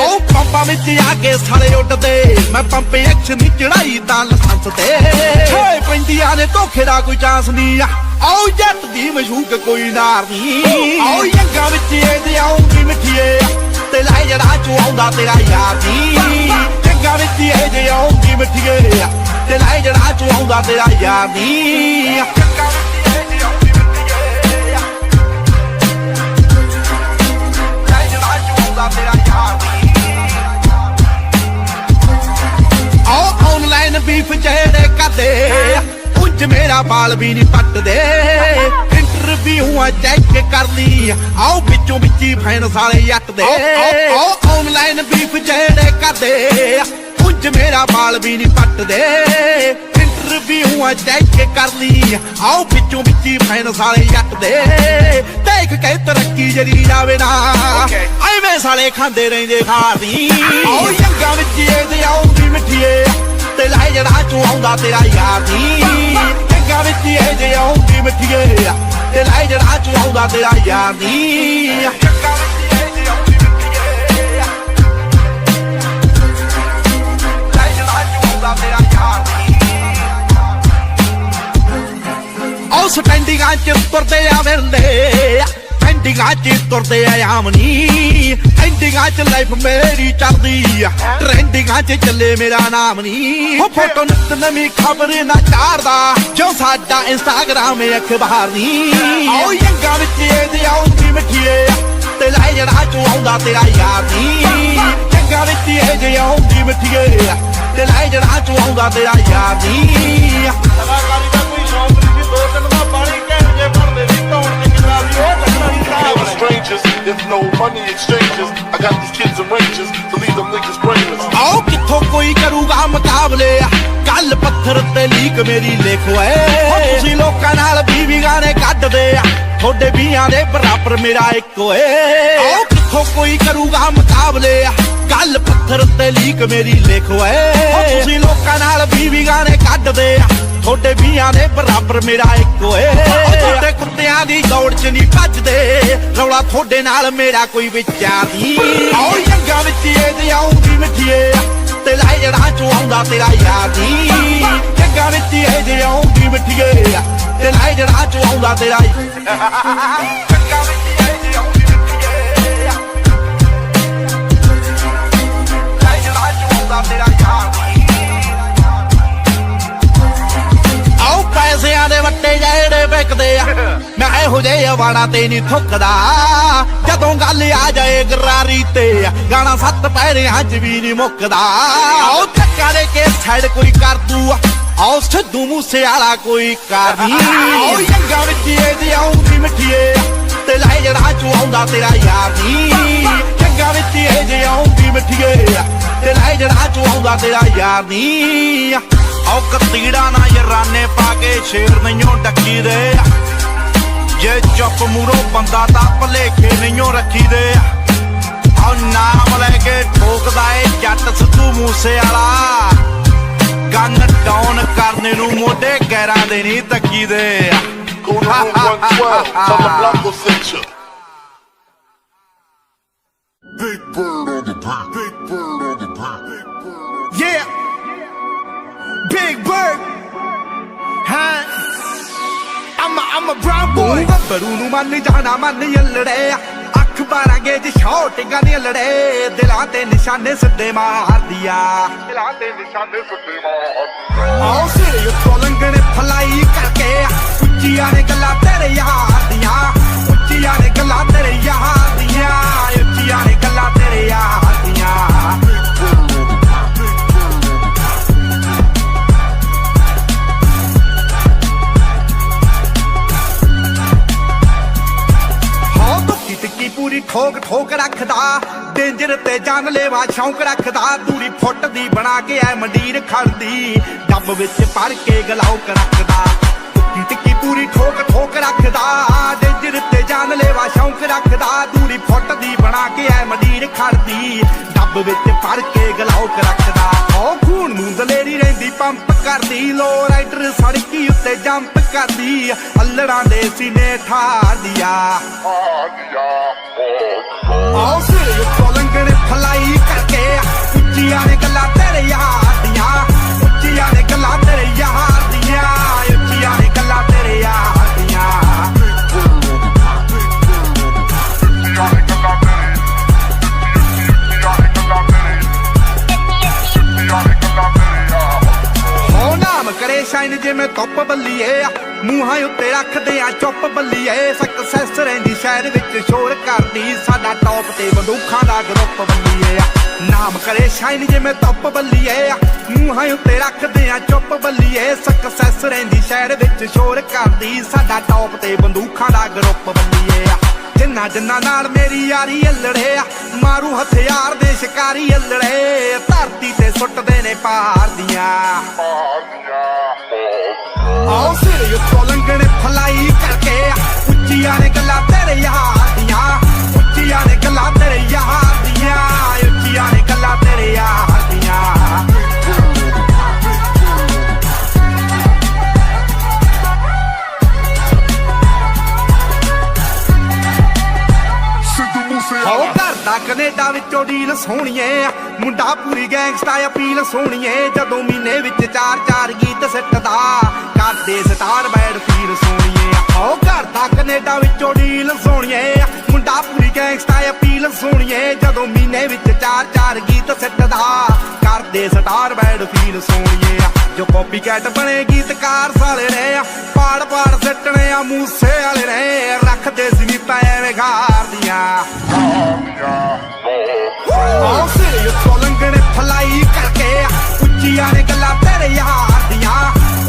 ਉਹ ਪੰਪਾਂ ਵਿੱਚ ਆ ਕੇ ਸਾਲੇ ਉੱਡਦੇ ਮੈਂ ਪੰਪ ਐਕਸ਼ਨ ਦੀ ਚੜਾਈ ਤਾਂ ਲਾਇਸੈਂਸ ਤੇ ਛੇ ਪੈਂਦੀਆਂ ਨੇ ਧੋਖੇ ਦਾ ਕੋਈ ਚਾਂਸ ਨਹੀਂ ਆਓ ਜੱਟ ਦੀ ਮਸ਼ੂਕ ਕੋਈ ਨਾਰ ਨਹੀਂ ਆਓ ਯੰਗਾ ਵਿੱਚ ਇਹਦੇ ਆਉਂਦੀ ਮਿੱਠੀਏ ਤੇ ਲਾਇ ਜਿਹੜਾ ਚੋਂ ਆਉਂਦਾ ਤੇਰਾ ਯਾਰ ਨਹੀਂ ਜੱਗਾ ਵਿੱਚ ਇਹਦੇ ਆਉਂਦੀ ਮਿੱਠੀਏ ਤੇ ਲਾਇ ਜਿਹੜਾ ਚੋਂ ਆਉਂਦਾ ਤੇਰਾ ਯਾਰ ਨਹੀਂ ਜੱਗਾ ਵਿੱਚ ਇਹਦੇ ਆਉਂਦੀ ਤੇਰਾ ਯਾਰ ਆਓ ਆਨਲਾਈਨ ਬੀਫ ਜਿਹੜੇ ਕਰਦੇ ਉਂਝ ਮੇਰਾ ਬਾਲ ਵੀ ਨਹੀਂ ਪੱਟਦੇ ਇੰਟਰਵਿਊਆਂ ਚੈੱਕ ਕਰ ਲਈ ਆਓ ਵਿੱਚੋਂ ਵਿੱਚੀ ਫੈਨ ਸਾਲੇ ਜੱਟ ਦੇ ਆਓ ਆਨਲਾਈਨ ਬੀਫ ਜਿਹੜੇ ਕਰਦੇ ਉਂਝ ਮੇਰਾ ਬਾਲ ਵੀ ਨਹੀਂ ਪੱਟਦੇ ਇੰਟਰਵਿਊਆਂ ਚੈੱਕ ਕਰ ਲਈ ਆਓ ਵਿੱਚੋਂ ਵਿੱਚੀ ਫੈਨ ਸਾਲੇ ਜੱਟ ਦੇ ਦੇਖ ਕੇ ਤਰੱਕੀ ਜਰੀ ਜਾਵੇ ਨਾ ਐਵੇਂ ਸਾਲੇ ਖਾਂਦੇ ਰਹਿੰਦੇ ਖਾਰੀ ਆਓ ਯੰਗਾ ਵਿੱਚ ਇਹਦੇ ਆਉਂਦੀ ਮਿੱਠੀਏ ਤੇ ਲਾਇ ਜਿਹੜਾ ਚੋਂ ਆਉਂਦਾ ਤੇਰਾ ਯਾਰ ਨਹੀਂ ਯੰਗਾ ਵਿੱਚ ਇਹਦੇ ਆਉਂਦੀ ਮਿੱਠੀਏ ਤੇ ਲਾਇ ਜਿਹੜਾ ਚੋਂ ਆਉਂਦਾ ਤੇਰਾ ਯਾਰ ਨਹੀਂ ਯੰਗਾ ਵਿੱਚ ਇਹਦੇ ਆਉਂਦੀ ਮਿੱਠੀਏ ਲਾਇ ਜਿਹੜਾ ਚੋਂ ਆਉਂਦਾ ਤੇਰਾ ਯਾਰ ਨਹੀਂ ਆਓ ਸਟੈਂਡਿੰਗਾਂ ਚ ਤੁਰਦੇ ਆ ਵੇਲੇ ਪੈਂਡਿੰਗਾਂ ਚ ਤੁਰਦੇ ਆ ਆਮਨੀ ਐਂਡਿੰਗਾਂ ਚ ਲਾਈਫ ਮੇਰੀ ਚੱਲਦੀ ਆ ਟ੍ਰੈਂਡਿੰਗਾਂ ਚ ਚੱਲੇ ਮੇਰਾ ਨਾਮ ਨਹੀਂ ਉਹ ਫੋਟੋ ਨਿੱਤ ਨਵੀਂ ਖਬਰ ਨਾ ਚਾੜਦਾ ਜੋ ਸਾਡਾ ਇੰਸਟਾਗ੍ਰਾਮ ਅਖਬਾਰ ਨਹੀਂ ਆਓ ਯੰਗਾ ਵਿੱਚ ਇਹਦੇ ਆਉਂਦੀ ਮਿੱਠੀਏ ਤੇ ਲਾਇ ਜਿਹੜਾ ਚੋਂ ਆਉਂਦਾ ਤੇਰਾ ਯਾਰ ਨਹੀਂ ਯੰਗਾ ਵਿੱਚ ਇਹਦੇ ਆਉਂਦੀ ਮਿੱਠੀਏ ਤੇ ਲਾਇ ਜਿਹੜਾ ਚੋਂ ਆਉਂਦਾ ਤੇਰਾ ਯਾਰ ਨਹੀਂ ਕਲਾਕਾਰੀ ਦਾ ਕੋਈ ਸ਼ੌਂਕ ਨਹੀਂ ਦੋ ਤਿੰਨ ਦਾ ਬਾਲੀ ਕਹਿਣ ਜੇ ਬਣਦੇ ਵੀ ਧੌਣ ਤੇ ਕਿੰਨਾ ਵੀ ਉਹ strangers, there's no money exchanges. I got these kids in ranges to leave them niggas brainless. ਆਓ ਕਿੱਥੋਂ ਕੋਈ ਕਰੂਗਾ ਮੁਕਾਬਲੇ ਗੱਲ ਪੱਥਰ ਤੇ ਲੀਕ ਮੇਰੀ ਲਿਖੋ ਏ ਤੁਸੀਂ ਲੋਕਾਂ ਨਾਲ ਵੀ ਗਾਣੇ ਕੱਢਦੇ ਆ ਤੁਹਾਡੇ ਵੀਆਂ ਦੇ ਬਰਾਬਰ ਮੇਰਾ ਇੱਕ ਓਏ ਆਓ ਕਿੱਥੋਂ ਕੋਈ ਕਰੂਗਾ ਮੁਕਾਬਲੇ ਗੱਲ ਪੱਥਰ ਤੇ ਲੀਕ ਮੇਰੀ ਲਿਖੋ ਏ ਤੁਸੀਂ ਲੋਕਾਂ ਨਾਲ ਵੀ ਗਾਣੇ ਕੱਢਦੇ ਆ ਤੁਹਾਡੇ ਵੀਆਂ ਦੇ ਬਰਾਬਰ ਮੇਰਾ ਇੱਕ ਓਏ ਤੁਹਾਡੇ ਕੁੱਤਿਆਂ ਦੀ ਦੌੜ ਚ ਨਹੀਂ ਭੱਜਦੇ ਰੌਲਾ ਤੁਹਾਡੇ ਨਾਲ ਮੇਰਾ ਕੋਈ ਵਿਚਾਰ ਨਹੀਂ ਆਓ ਯੰਗਾ ਵਿੱਚ ਇਹਦੇ ਆਉਂਦੀ ਮਿੱਠੀਏ ਤੇ ਲਾਇ ਜਿਹੜਾ ਚੋਂ ਆਉਂਦਾ ਤੇਰਾ ਯਾਰ ਨਹੀਂ ਯੰਗਾ ਵਿੱਚ ਇਹਦੇ ਆਉਂਦੀ ਮਿੱਠੀਏ ਤੇ ਲਾਇ ਜਿਹੜਾ ਚੋਂ ਆਉਂਦਾ ਤੇਰਾ ਯੰਗਾ ਵਿੱਚ ਵਾੜਾ ਤੇ ਨਹੀਂ ਥੁੱਕਦਾ ਜਦੋਂ ਗੱਲ ਆ ਜਾਏ ਗਰਾਰੀ ਤੇ ਗਾਣਾ 7 ਪੈਰਿਆਂ 'ਚ ਵੀ ਨਹੀਂ ਮੁੱਕਦਾ ਉਹ ਚੱਕਾ ਦੇ ਕੇ ਸਾਈਡ ਕੋਈ ਕਰ ਦੂ ਆਓ ਸਿੱਧੂ ਮੂਸੇ ਵਾਲਾ ਕੋਈ ਕਰ ਨਹੀਂ ਉਹ ਯੰਗਾ ਵਿੱਚ ਇਹਦੀ ਆਉਂਦੀ ਮਿੱਠੀਏ ਤੇ ਲੈ ਜਿਹੜਾ ਚੋਂ ਆਉਂਦਾ ਤੇਰਾ ਯਾਰ ਨਹੀਂ ਯੰਗਾ ਵਿੱਚ ਇਹਦੀ ਆਉਂਦੀ ਮਿੱਠੀਏ ਤੇ ਲੈ ਜਿਹੜਾ ਚੋਂ ਆਉਂਦਾ ਤੇਰਾ ਯਾਰ ਨਹੀਂ ਆਓ ਕਤੀੜਾ ਨਾ ਯਾਰਾਨੇ ਪਾ ਕੇ ਸ਼ੇਰ ਨਹੀਂਓ ਡੱਕੀ ਦੇ ਜੇ ਚੁੱਪ ਮੂਰੋਂ ਬੰਦਾ ਤਾਂ ਭਲੇਖੇ ਨਹੀਂਓ ਰੱਖੀ ਦੇ ਆਓ ਨਾਮ ਲੈ ਕੇ ਠੋਕਦਾ ਏ ਜੱਟ ਸਿੱਧੂ ਮੂਸੇ ਵਾਲਾ ਗਨ ਡਾਊਨ ਕਰਨੇ ਨੂੰ ਮੋਢੇ ਗੈਰਾਂ ਦੇ ਨਹੀਂ ਤੱਕੀ ਦੇ Go to room 112, tell the Blanco sent you. Big bird on the beat, big bird on the beat, big bird. Yeah, Big Bird. I'm a brown boy. Brew ਨੂੰ ਮੰਨ ਜਾਣਾ ਮੰਨ ਯੱਲੜੇ ਅੱਖ 12 ਗੇਜ ਸ਼ਾਟਿੰਗਾਂ ਨੀ ਲੜੇ ਦਿਲਾਂ ਤੇ ਨਿਸ਼ਾਨੇ ਸਿੱਧੇ ਮਾਰਦੀਆ ਦਿਲਾਂ ਤੇ ਨਿਸ਼ਾਨੇ ਸਿੱਧੇ ਮਾਰਦੀਆ ਆਓ ਸਿਰੇ ਉੱਤੋਂ ਲੰਘਣੇ ਫਲਾਈ ਕਰਕੇ ਉੱਚੀਆਂ ਨੇ ਗੱਲਾਂ ਤੇਰੇ ਯਾਰ ਦੀਆਂ ਉੱਚੀਆਂ ਨੇ ਗੱਲਾਂ ਤੇਰੇ ਯਾਰ ਦੀਆਂ ਉੱਚੀਆਂ ਨੇ ਗੱਲਾਂ ਤੇਰੇ ਯਾਰ ਦੀਆਂ ਟਿੱਕੀ ਪੂਰੀ ਠੋਕ ਠੋਕ ਰੱਖਦਾ ਡੇਂਜਰ ਤੇ ਜਾਨਲੇਵਾ ਸ਼ੌਂਕ ਰੱਖਦਾ ਦੂਰੀ ਫੁੱਟ ਦੀ ਬਣਾ ਕੇ ਐ ਮੰਡੀਰ ਖੜਦੀ ਡੱਬ ਵਿੱਚ ਭਰ ਕੇ ਗਲਾਉਕ ਰੱਖਦਾ ਟਿੱਕੀ ਪੂਰੀ ਠੋਕ ਠੋਕ ਰੱਖਦਾ ਡੇਂਜਰ ਤੇ ਜਾਨਲੇਵਾ ਸ਼ੌਂਕ ਰੱਖਦਾ ਦੂਰੀ ਫੁੱਟ ਦੀ ਬਣਾ ਕੇ ਐ ਮੰਡੀਰ ਖੜਦੀ ਡੱਬ ਵਿੱਚ ਭਰ ਕੇ ਗਲਾਉਕ ਰੱਖਦਾ ਉਹ ਖੂਨ ਨੂੰ ਦਲੇਰੀ ਰਹਿੰਦੀ ਪੰਪ ਕਰਦੀ ਲੋ ਰਾਈਡਰ ਸੜਕੀ ਉੱਤੇ ਜੰਪ ਕਰਦੀ ਅੱਲੜਾਂ ਦੇ ਸੀਨੇ ਠਾਰਦੀਆ ਆਓ ਸਿਰੇ ਉੱਤੋਂ ਲੰਘਣੇ ਫਲਾਈ ਕਰਕੇ ਉੱਚੀਆਂ ਨੇ ਗੱਲਾਂ ਤੇਰੇ ਯਾਰ ਦੀਆਂ ਉੱਚੀਆਂ ਨੇ ਗੱਲਾਂ ਤੇਰੇ ਯਾਰ ਦੀਆਂ ਉੱਚੀਆਂ ਨੇ ਗੱਲਾਂ ਤੇਰੇ ਯਾਰ ਦੀਆਂ ਹੋ ਨਾਮ ਕਰੇ ਸ਼ਾਈਨ ਜਿਵੇਂ ਧੁੱਪ ਬੱਲੀਏ ਮੂੰਹਾਂ ਉੱਤੇ ਰੱਖਦੇ ਆ ਚੁੱਪ ਬੱਲੀਏ ਸਕਸੈਸ ਰਹਿੰਦੀ ਸ਼ਹਿਰ ਵਿੱਚ ਸ਼ੋਰ ਕਰਦੀ ਸਾਡਾ ਟੌਪ ਤੇ ਬੰਦੂਖਾਂ ਦਾ ਗਰੁੱਪ ਬੱਲੀਏ ਨਾਮ ਕਰੇ ਸ਼ਾਈਨ ਜਿਵੇਂ ਧੁੱਪ ਬੱਲੀਏ ਮੂੰਹਾਂ ਉੱਤੇ ਰੱਖਦੇ ਆ ਚੁੱਪ ਬੱਲੀਏ ਸਕਸੈਸ ਰਹਿੰਦੀ ਸ਼ਹਿਰ ਵਿੱਚ ਸ਼ੋਰ ਕਰਦੀ ਸਾਡਾ ਟੌਪ ਤੇ ਬੰਦੂਖਾਂ ਦਾ ਗਰੁੱਪ ਬੱਲੀਏ ਜਿੰਨਾ ਜਿੰਨਾ ਨਾਲ ਮੇਰੀ ਯਾਰੀ ਅਲੜੇ ਮਾਰੂ ਹਥਿਆਰ ਦੇ ਸ਼ਿਕਾਰੀ ਅਲੜੇ ਧਰਤੀ ਤੇ ਸੁੱਟਦੇ ਨੇ ਪਾਰ ਦੀਆਂ ਆਓ ਸਿਰੇ ਉੱਤੋਂ ਲੰਘਣੇ ਫਲਾਈ ਕਰਕੇ ਉੱਚੀਆਂ ਨੇ ਗੱਲਾਂ ਤੇਰੇ ਯਾਰ ਦੀਆਂ ਉੱਚੀਆਂ ਨੇ ਗੱਲਾਂ ਤੇਰੇ ਯਾਰ ਦੀਆਂ ਉੱਚੀਆਂ ਨੇ ਗੱਲਾਂ ਤੇਰੇ ਯਾਰ ਦੀਆਂ ਆਓ ਘਰ ਦਾ ਕੈਨੇਡਾ ਵਿੱਚੋਂ ਡੀਲ ਸੋਹਣੀਏ ਮੁੰਡਾ ਪੂਰੀ ਗੈਂਗਸਟਾ ਅਪੀਲ ਸੋਹਣੀਏ ਜਦੋਂ ਮਹੀਨੇ ਵਿੱਚ 4-4 ਗੀਤ ਸਿੱਟਦਾ ਕਰਦੇ ਸਟਾਰ ਬੈਡ ਫੀਲ ਸੋਹਣੀਏ ਆਓ ਘਰ ਦਾ ਕੈਨੇਡਾ ਵਿੱਚੋਂ ਡੀਲ ਸੋਹਣੀਏ ਮੁੰਡਾ ਪੂਰੀ ਗੈਂਗਸਟਾ ਅਪੀਲ ਸੋਹਣੀਏ ਜਦੋਂ ਮਹੀਨੇ ਵਿੱਚ 4-4 ਗੀਤ ਸਿੱਟਦਾ ਕਰਦੇ ਸਟਾਰ ਬੈਡ ਫੀਲ ਸੋਹਣੀਏ ਜੋ ਕਾਪੀ ਕੈਟ ਬਣੇ ਗੀਤਕਾਰ ਸਾਲੇ ਨੇ ਪਾੜ ਪਾੜ ਸਿੱਟਣੇ ਆ ਮੂਸੇ ਵਾਲੇ ਨੇ ਰੱਖਦੇ ਸੀ ਐਵੇਂ ਗਾਰਦੀਆਂ ਆਓ ਸਿਰੇ ਉੱਤੋਂ ਲੰਘਣੇ ਫਲਾਈ ਕਰਕੇ ਉੱਚੀਆਂ ਨੇ ਗੱਲਾਂ ਤੇਰੇ ਯਾਰ ਦੀਆਂ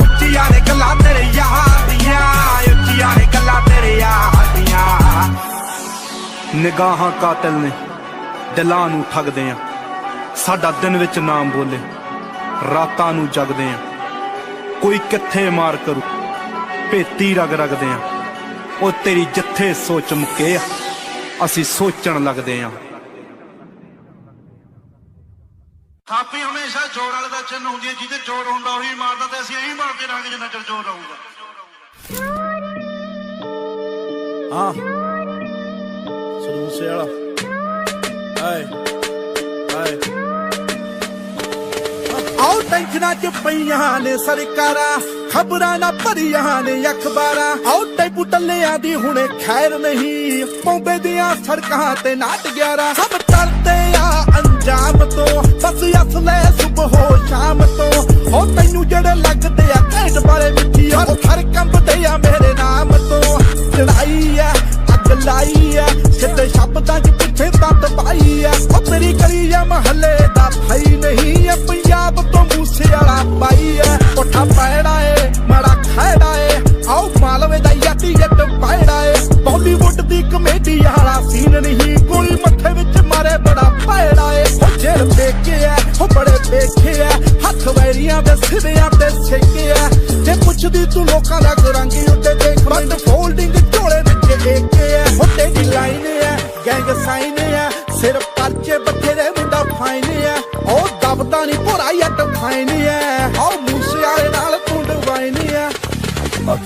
ਉੱਚੀਆਂ ਨੇ ਗੱਲਾਂ ਤੇਰੇ ਯਾਰ ਦੀਆਂ ਉੱਚੀਆਂ ਨੇ ਗੱਲਾਂ ਤੇਰੇ ਯਾਰ ਦੀਆਂ ਨਿਗਾਹਾਂ ਕਾਤਲ ਨੇ ਦਿਲਾਂ ਨੂੰ ਠੱਗਦੇ ਆ ਸਾਡਾ ਦਿਨ ਵਿੱਚ ਨਾਮ ਬੋਲੇ ਰਾਤਾਂ ਨੂੰ ਜਗਦੇ ਆ ਕੋਈ ਕਿੱਥੇ ਮਾਰ ਕਰੂ ਭੇਤੀ ਰਗ ਰਗਦੇ ਆ ਉਹ ਤੇਰੀ ਜਿੱਥੇ ਸੋਚ ਮੁੱਕੇ ਆ ਅਸੀਂ ਸੋਚਣ ਲੱਗਦੇ ਆ ਥਾਪੀ ਹਮੇਸ਼ਾ ਜੋੜ ਵਾਲੇ ਦਾ ਚਿੰਨ ਹੁੰਦੀ ਹੈ ਜਿਹਦੇ ਜੋੜ ਹੁੰਦਾ ਉਹੀ ਮਾਰਦਾ ਤੇ ਅਸੀਂ ਇਹੀ ਮਾਰਦੇ ਰਹਾਂਗੇ ਜਿੰਨਾ ਚਿਰ ਜੋੜ ਰਹੂਗਾ ਹਾਂ ਸਰੂਸੇ ਵਾਲਾ ਹਾਏ ਹਾਏ ਆਓ ਟੈਂਸ਼ਨਾਂ ਚ ਪਈਆਂ ਨੇ ਸਰਕਾਰਾਂ ਖਬਰਾਂ ਨਾ ਭਰੀਆਂ ਨੇ ਅਖਬਾਰਾਂ ਆਓ ਟੈਪੂ ਟੱਲਿਆਂ ਦੀ ਹੁਣੇ ਖੈਰ ਨਹੀਂ ਪੌਂਦੇ ਦੀਆਂ ਸੜਕਾਂ ਤੇ ਨਾਟ 11 ਸਭ ਟਲਦੇ ਆ ਅੰਜਾਮ ਤੋਂ ਬਸ ਅਸਲੇ ਸੁਬਹੋ ਸ਼ਾਮ ਤੋਂ ਉਹ ਤੈਨੂੰ ਜਿਹੜੇ ਲੱਗਦੇ ਆ ਘੈਂਟ ਵਾਲੇ ਮਿੱਠੀ ਉਹ ਹਰ ਕੰਬਦੇ ਆ ਮੇਰੇ ਨਾਮ ਤੋਂ चढ़ाई है अग लाई है सिद्धे शब्दां च पिछे तत पाई है ओ तेरी गली है महल्ले दा भाई नहीं है पंजाब तो मूसे वाला पाई है कोठा पैड़ा है माड़ा खैड़ा है आओ मालवे दा यटी जट पैड़ा है बॉलीवुड दी कमेडी वाला सीन नहीं गोली मत्थे विच मारे बड़ा पैड़ा है ओ जेल देखे है ओ बड़े देखे है हथ वैरियां दे सिरियां ते सेके है जे पुछदी तू लोकां दा गुरंगी उत्ते देख बट फोल्डिंग झोले विच एक है ओ तेरी लाइन है गैंग साइन है सिर परचे बथेरे मुंडा फाइन है ओ दबदा नहीं भोरा यट फाइन है ओ मूसे वाले नाल कुंड वाइन है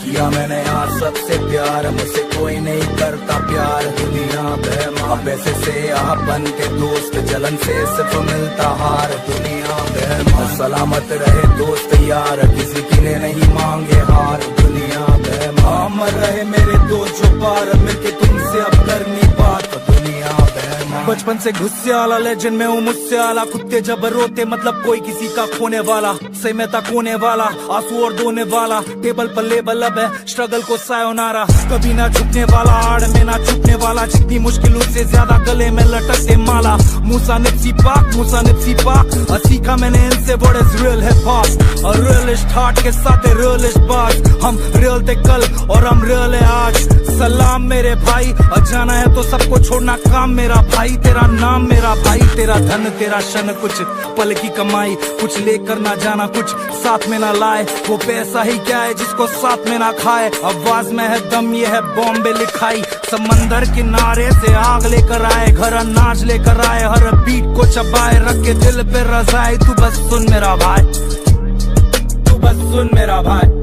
किया मैंने यार सबसे प्यार मुझसे कोई नहीं करता प्यार दुनिया बेमां पैसे से आप बन के दोस्त जलन से सिर्फ मिलता हार दुनिया बेमां सलामत रहे दोस्त यार किसी की ने नहीं मांगे हार दुनिया बेमां मर रहे मेरे दो जो पार मिलके तुमसे अब करनी बात दुनिया बेमां बचपन से गुस्से वाला लेजेंड में हूँ मुझसे आला कुत्ते जब रोते मतलब कोई किसी का खोने वाला से मैं तक होने वाला आंसू और धोने वाला टेबल पर लेबल अब है स्ट्रगल को सायोनारा कभी ना झुकने वाला आड़ में ना छुपने वाला जितनी मुश्किलों से ज्यादा गले में लटकते माला मूसा निप्सी पाक सीखा मैंने इनसे बड़े रियल हिप हॉप और रियलिस्ट हार्ट के साथ रियलिस्ट बात हम रियल थे कल और हम रियल है आज सलाम मेरे भाई जाना है तो सबको छोड़ना काम मेरा भाई तेरा नाम मेरा भाई तेरा धन तेरा शन कुछ पल की कमाई कुछ लेकर ना जाना कुछ साथ में ना लाए वो पैसा ही क्या है जिसको साथ में ना खाए आवाज में है दम ये है बॉम्बे लिखाई समंदर किनारे से आग लेकर आए घर अनाज लेकर आए हर बीट को चबाए रख के दिल पे रजाए तू बस सुन मेरा भाई तू बस सुन मेरा भाई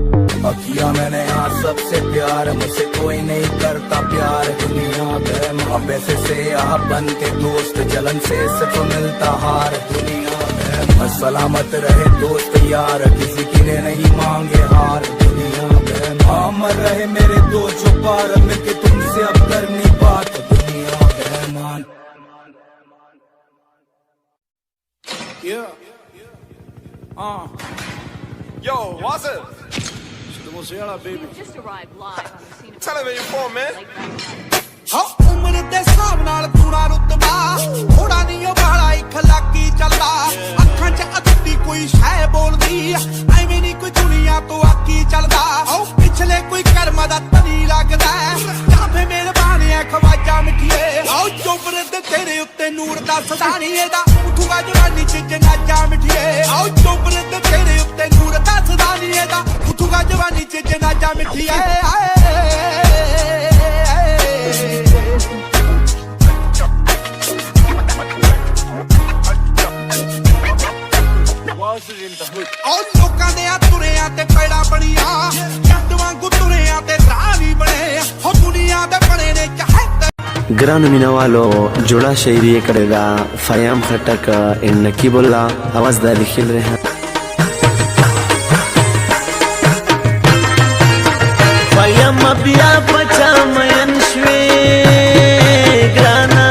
किया मैंने यार सबसे प्यार मुझसे कोई नहीं करता प्यार दुनिया बेमां पैसे से आप बन के दोस्त जलन से सिर्फ मिलता हार दुनिया बेमां सलामत रहे दोस्त यार किसी की ने नहीं मांगे हार दुनिया बेमां मर रहे मेरे दो जो पार मिलके तुमसे अब करनी बात दुनिया बेमां Yo, what's up? Just arrived live on the scene of Tell him where you're from, man. ਹਾਂ ਉਮਰ ਦੇ ਹਿਸਾਬ ਨਾਲ ਤੂੜਾ ਰੁਤਬਾ ਥੋੜਾ ਨਹੀਂ ਉਹ ਬਾਲਾ ਇਖਲਾਕੀ ਚੱਲਦਾ ਅੱਖਾਂ 'ਚ ਅਦੱਤੀ ਕੋਈ ਸ਼ੈ ਬੋਲਦੀ ਐਵੇਂ ਨਹੀਂ ਕੋਈ ਦੁਨੀਆ ਤੋਂ ਆਕੀ ਚੱਲਦਾ ਆਓ ਪਿਛਲੇ ਕੋਈ ਕਰਮ ਦਾ ਤਨੀ ਲੱਗਦਾ ਜਾਂ ਫੇ ਮਿਹਰਬਾਨ ਐ ਖਵਾਜਾ ਮਿੱਠੀਏ ਆਓ ਚੋਬਰ ਦੇ ਤੇਰੇ ਉੱਤੇ ਨੂਰ ਦਾ ਸਦਾਣੀ ਇਹਦਾ ਉਠੂਗਾ ਜਵਾਨੀ 'ਚ ਜਨਾਜਾ ਮਿੱਠੀਏ ਆਓ ਚੋਬਰ ਦੇ ਤੇਰੇ ਉੱਤੇ ਨੂਰ ਦਾ ਸਦਾਣੀ ਇਹਦਾ ਉਠੂਗਾ ਜਵਾਨੀ 'ਚ ਜਨਾਜਾ ਮਿੱਠੀਏ और लोकां दे तुरियां ते पैड़ा बनिया जट वांगू तुरियां ते राह नहीं बने हो दुनिया दे बने ने चाहे ग्रान मिनवालो जुड़ा शेरी करेगा फयाम खटक इन नकीबुल्ला आवाज दारी खिल रहे हैं फयाम बिया बचा मयन श्वे ग्राना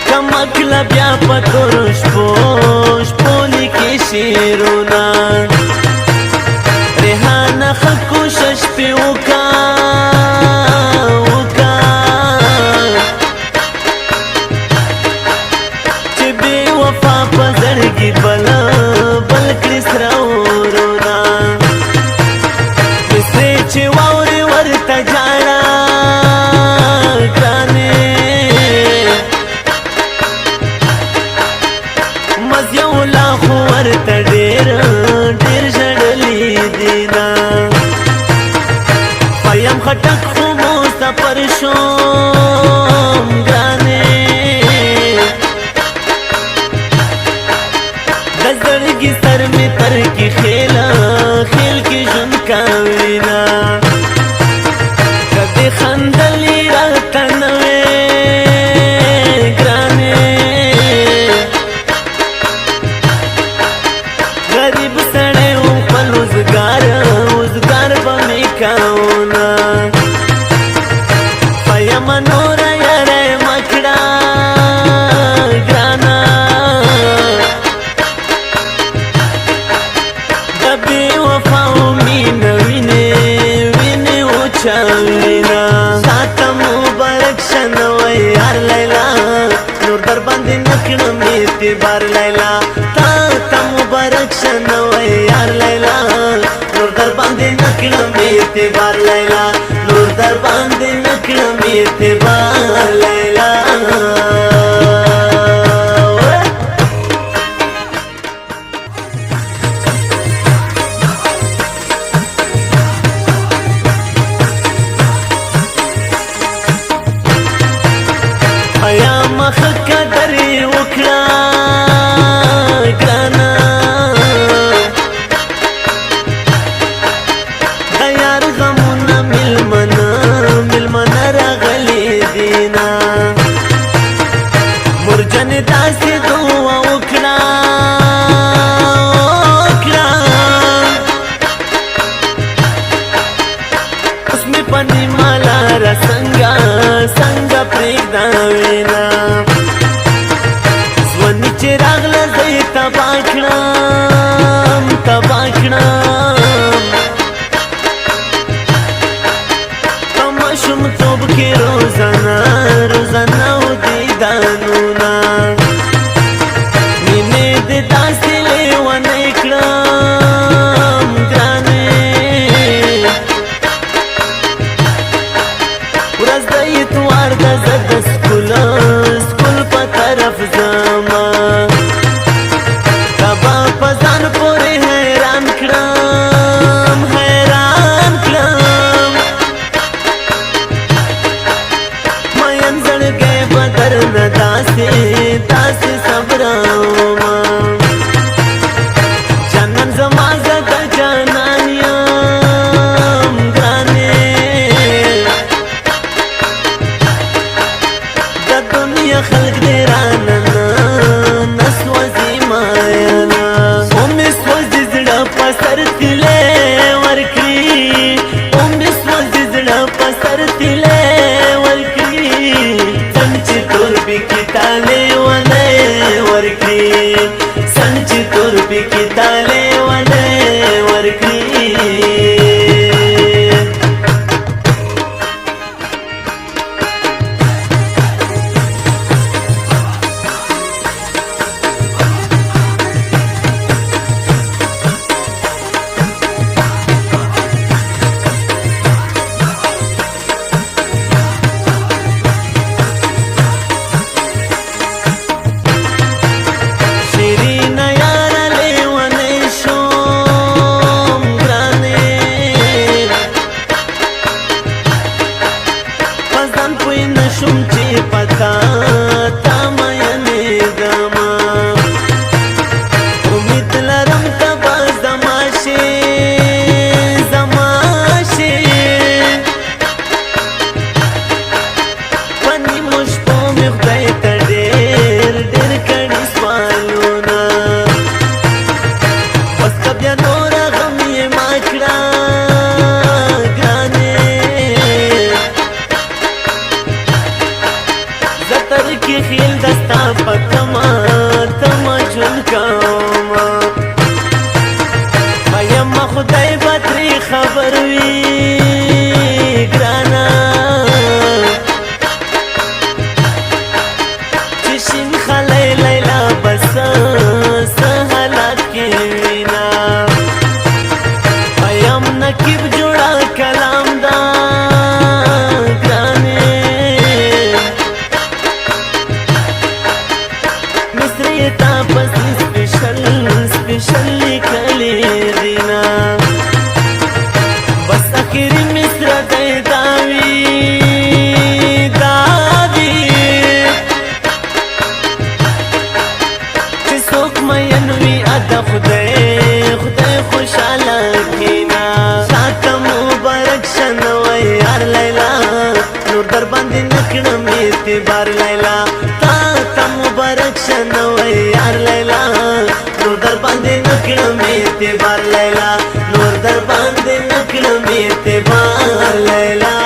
कमकला बिया पतोरुष पोश पोली के शेरोना रेहाना खकुशश पे उका चिबे वफा पजरगी बला बल क्रिसराउरोना किसे चिवाउरे वरता जाना गाने मज़्यौला वरता डेर जड़ली दीना पयम खटक खुमोसा परशोम गाने दजड़गी सर में तर की खेला खेल की जुनका विना कदे खंदली रतनवे ग्राने गरीब सड़े ऊपर उजगार बमी काउना पया मनोरा यारे मकड़ा ग्राना दबे वफाओं मीन وینا ساته مبارک شنوی یار لیلا نور در باندې نکړم اعتبار لیلا تا ته مبارک شنوی یار لیلا نور در باندې نکړم اعتبار لیلا نور در باندې نکړم اعتبار لیلا څنګه پرېږده وینا ځواني چې راغله زه یې تباه کړم په ماشومتوب کې روزانه و دیدانونه مینې دې داسې لیونی کړم ګرانې ورځ د اتوار ده زه د سکول په طرف ځمه تا به په ځان پورې حیران کړم مین زړګی به درنه داسې صبرومه جانان زما زه د جانان یم ګرانې خلق دې رانه نسوځي مایانا مې سوځي زړه په سر تلې ورکړي مې سوځي زړه په سر تلې ورکړي څنګه چې تور پکې تالې ونه ورکړي څنګه چې تور پکې تالې ونه ورکړي خیل دستا پتما تما جون کوما میم خدای بطری خبر وی گرانا چشین خلی لیلا بس سحالات کی وینا میم نکیب جوڑا کلام دا سپیشل لیکلی دینا بس اخیری مصر دی داوی چه سوک مینوی ادا خدای خوشحاله کینا ساته مبارک شنوی یار لیلا نور در باندې نکړم اعتبار لیلا تا مبارک شنوی یار لیلا نور در باندې نکړم اعتبار لیلا نور در باندې نکړم اعتبار لیلا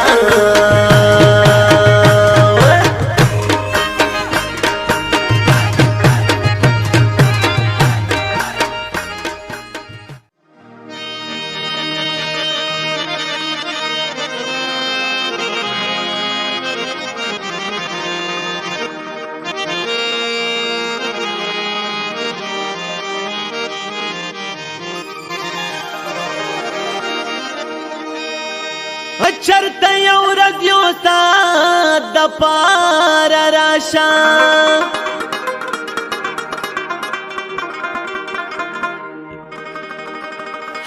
راشا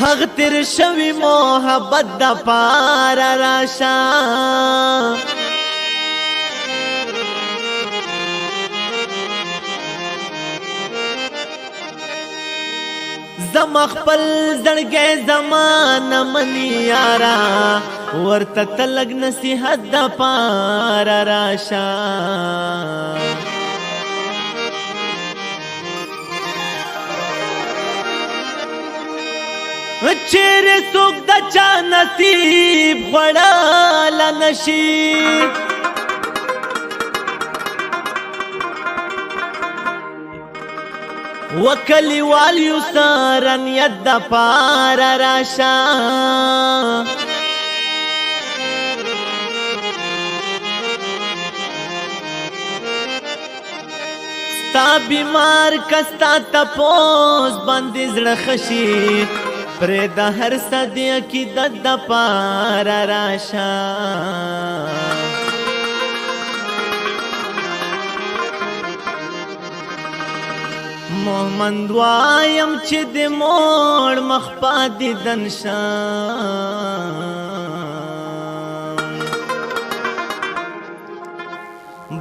حق تیر شوی محبت دا پارا راشا زم خپل زړګی زمانه منی یارا ورته تلګ نصیحت د پاره راشه چیرې څوک د چا نصیب خوړلی نشي وکلیوال یو سره نیت د پاره راشه ستا بیمار کستا تپوس باندې زړه خشي پرېږده هر څه د عقیدت د پاره راشه مومند وایم چې د موړ مخ په دیدن شم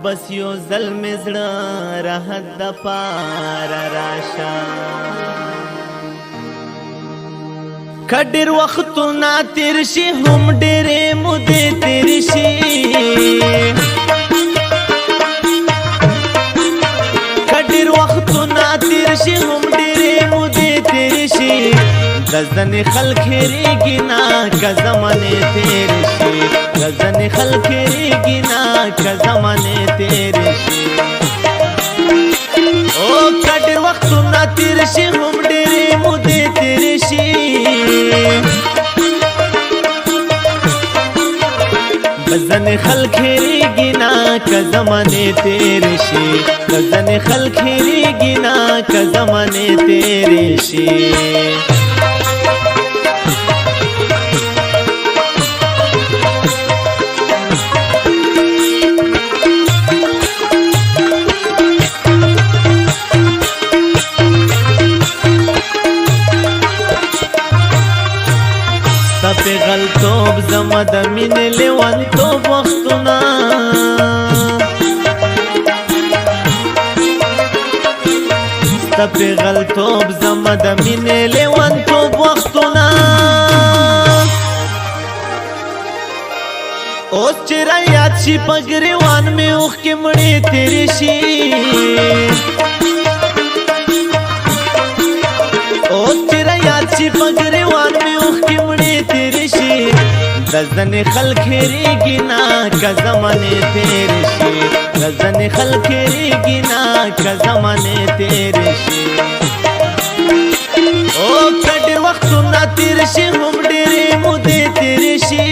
بس یو ځل مې زړه راحت د پاره راشه که ډېر وختونه تېر شي هم ډېرې مودې تېرې شي شي هم ډېرې مودې تېرې شي د ځنې خلک هېرېږي نه که زمانې تېرې شي د ځنې خلک هېرېږي نه که زمانې تېرې شي او که ډېر وختونه تېر شي هم ډېرې مودې تېرې شي د ځنې خلک هېرېږي نه که زمانې تېرې شي د ځنې خلک هېرېږي نه که زمانې تېرې شي ستا پیغلتوب زما د مینې لیونتوب وختونه ستا پیغلتوب زما د مینې لیونتوب وختونه اوس چې رایاد شي په ګریوان مې اوښکې مړې تېرې شي اوس چې رایاد شي په ګریوان مې اوښکې مړې تېرې شي د ځنې خلک هېرېږي نه که زمانې تېرې شي د ځنې خلک هېرېږي نه که زمانې تېرې شي او که ډېر وختونه تېر شي هم ډېرې مودې تېرې شي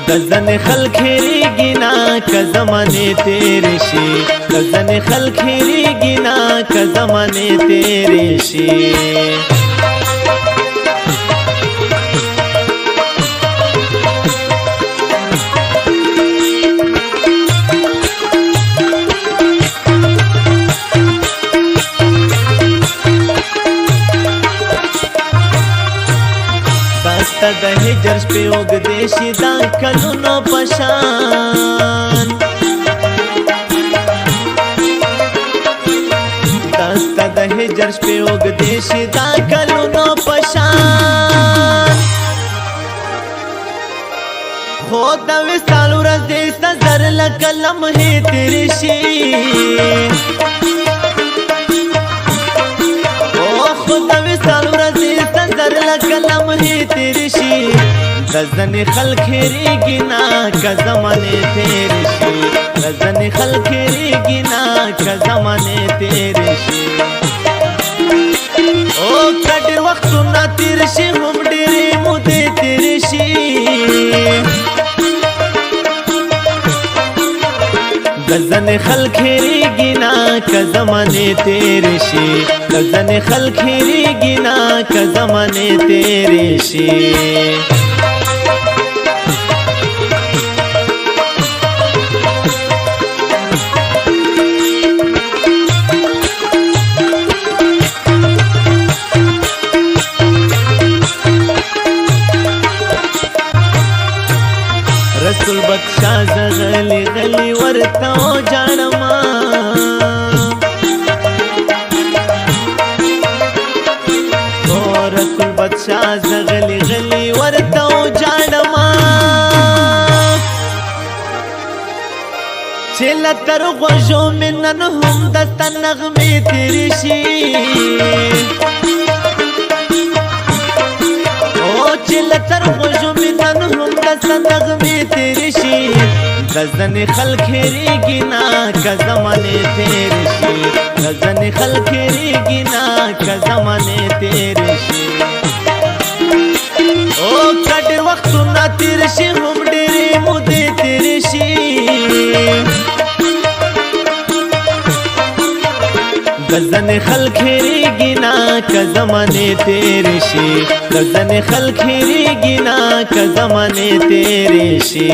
د ځنې خلک هېرېږي نه که زمانې تېرې شي د ځنې خلک هېرېږي نه که زمانې تېرې شي ستا د هجر شپې اوږدې شي دا کلونو په شان ستا د هجر شپې اوږدې شي دا کلونو په شان خو د وصال ورځې ستا زر لکه لمحې تېرې شي خو د وصال ورځې ستا زر لکه لمحې تېرې شي د ځنې خلک هېرېږي نه که زمانې تېرې شي د ځنې خلک هېرېږي نه که زمانې تېرې شي او که ډېر وختونه تېر شي هم ډېرې مودې تېرې شي د ځنې خلک هېرېږي نه که زمانې تېرې شي د ځنې خلک هېرېږي نه که زمانې تېرې شي رسول بخشا زغلی غلی ورته او جانما او رسول بخشا زغلی غلی ورته او جانما چلا تر غوږو مې نن هم دسته نغمې تېرې شي چلا تر غوږو مې نن هم دسته نغمې تېرې شي د ځنې خلک هېرېږي نه که زمانې تېرې شي د ځنې خلک هېرېږي نه که زمانې تېرې شي او که ډېر وختونه تېر شي هم ډېرې مودې تېرې شي د ځنې خلک هېرېږي نه که زمانې تېرې شي د ځنې خلک هېرېږي نه که زمانې تېرې شي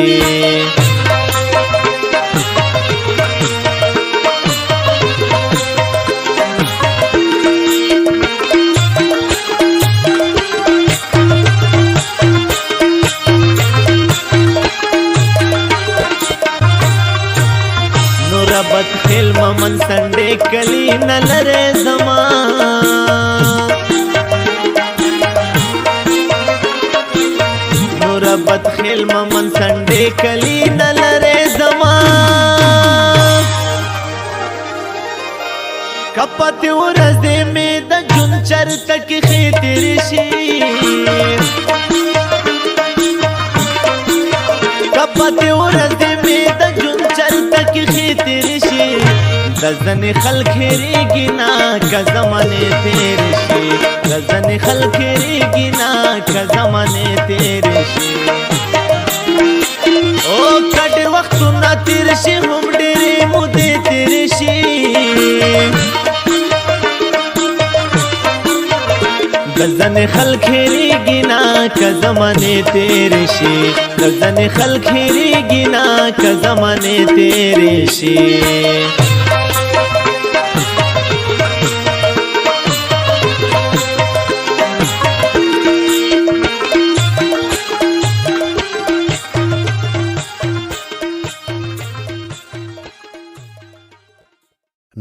بدخیل ممن سنډې کلی نه لرې زما نور بدخیل ممن سنډې کلی نه لرې زما کپاتې ورځې مې د ژوند چرته کښې تېرې شي کپاتې ورځې مې د ژوند چرته کښې تېرې شي د ځنې خلک هېرېږي نه که زمانې تېرې شي د ځنې خلک هېرېږي نه که زمانې تېرې شي او که ډېر وختونه تېر شي هم ډېرې مودې تېرې شي د ځنې خلک هېرېږي نه که زمانې تېرې شي د ځنې خلک هېرېږي نه که زمانې تېرې شي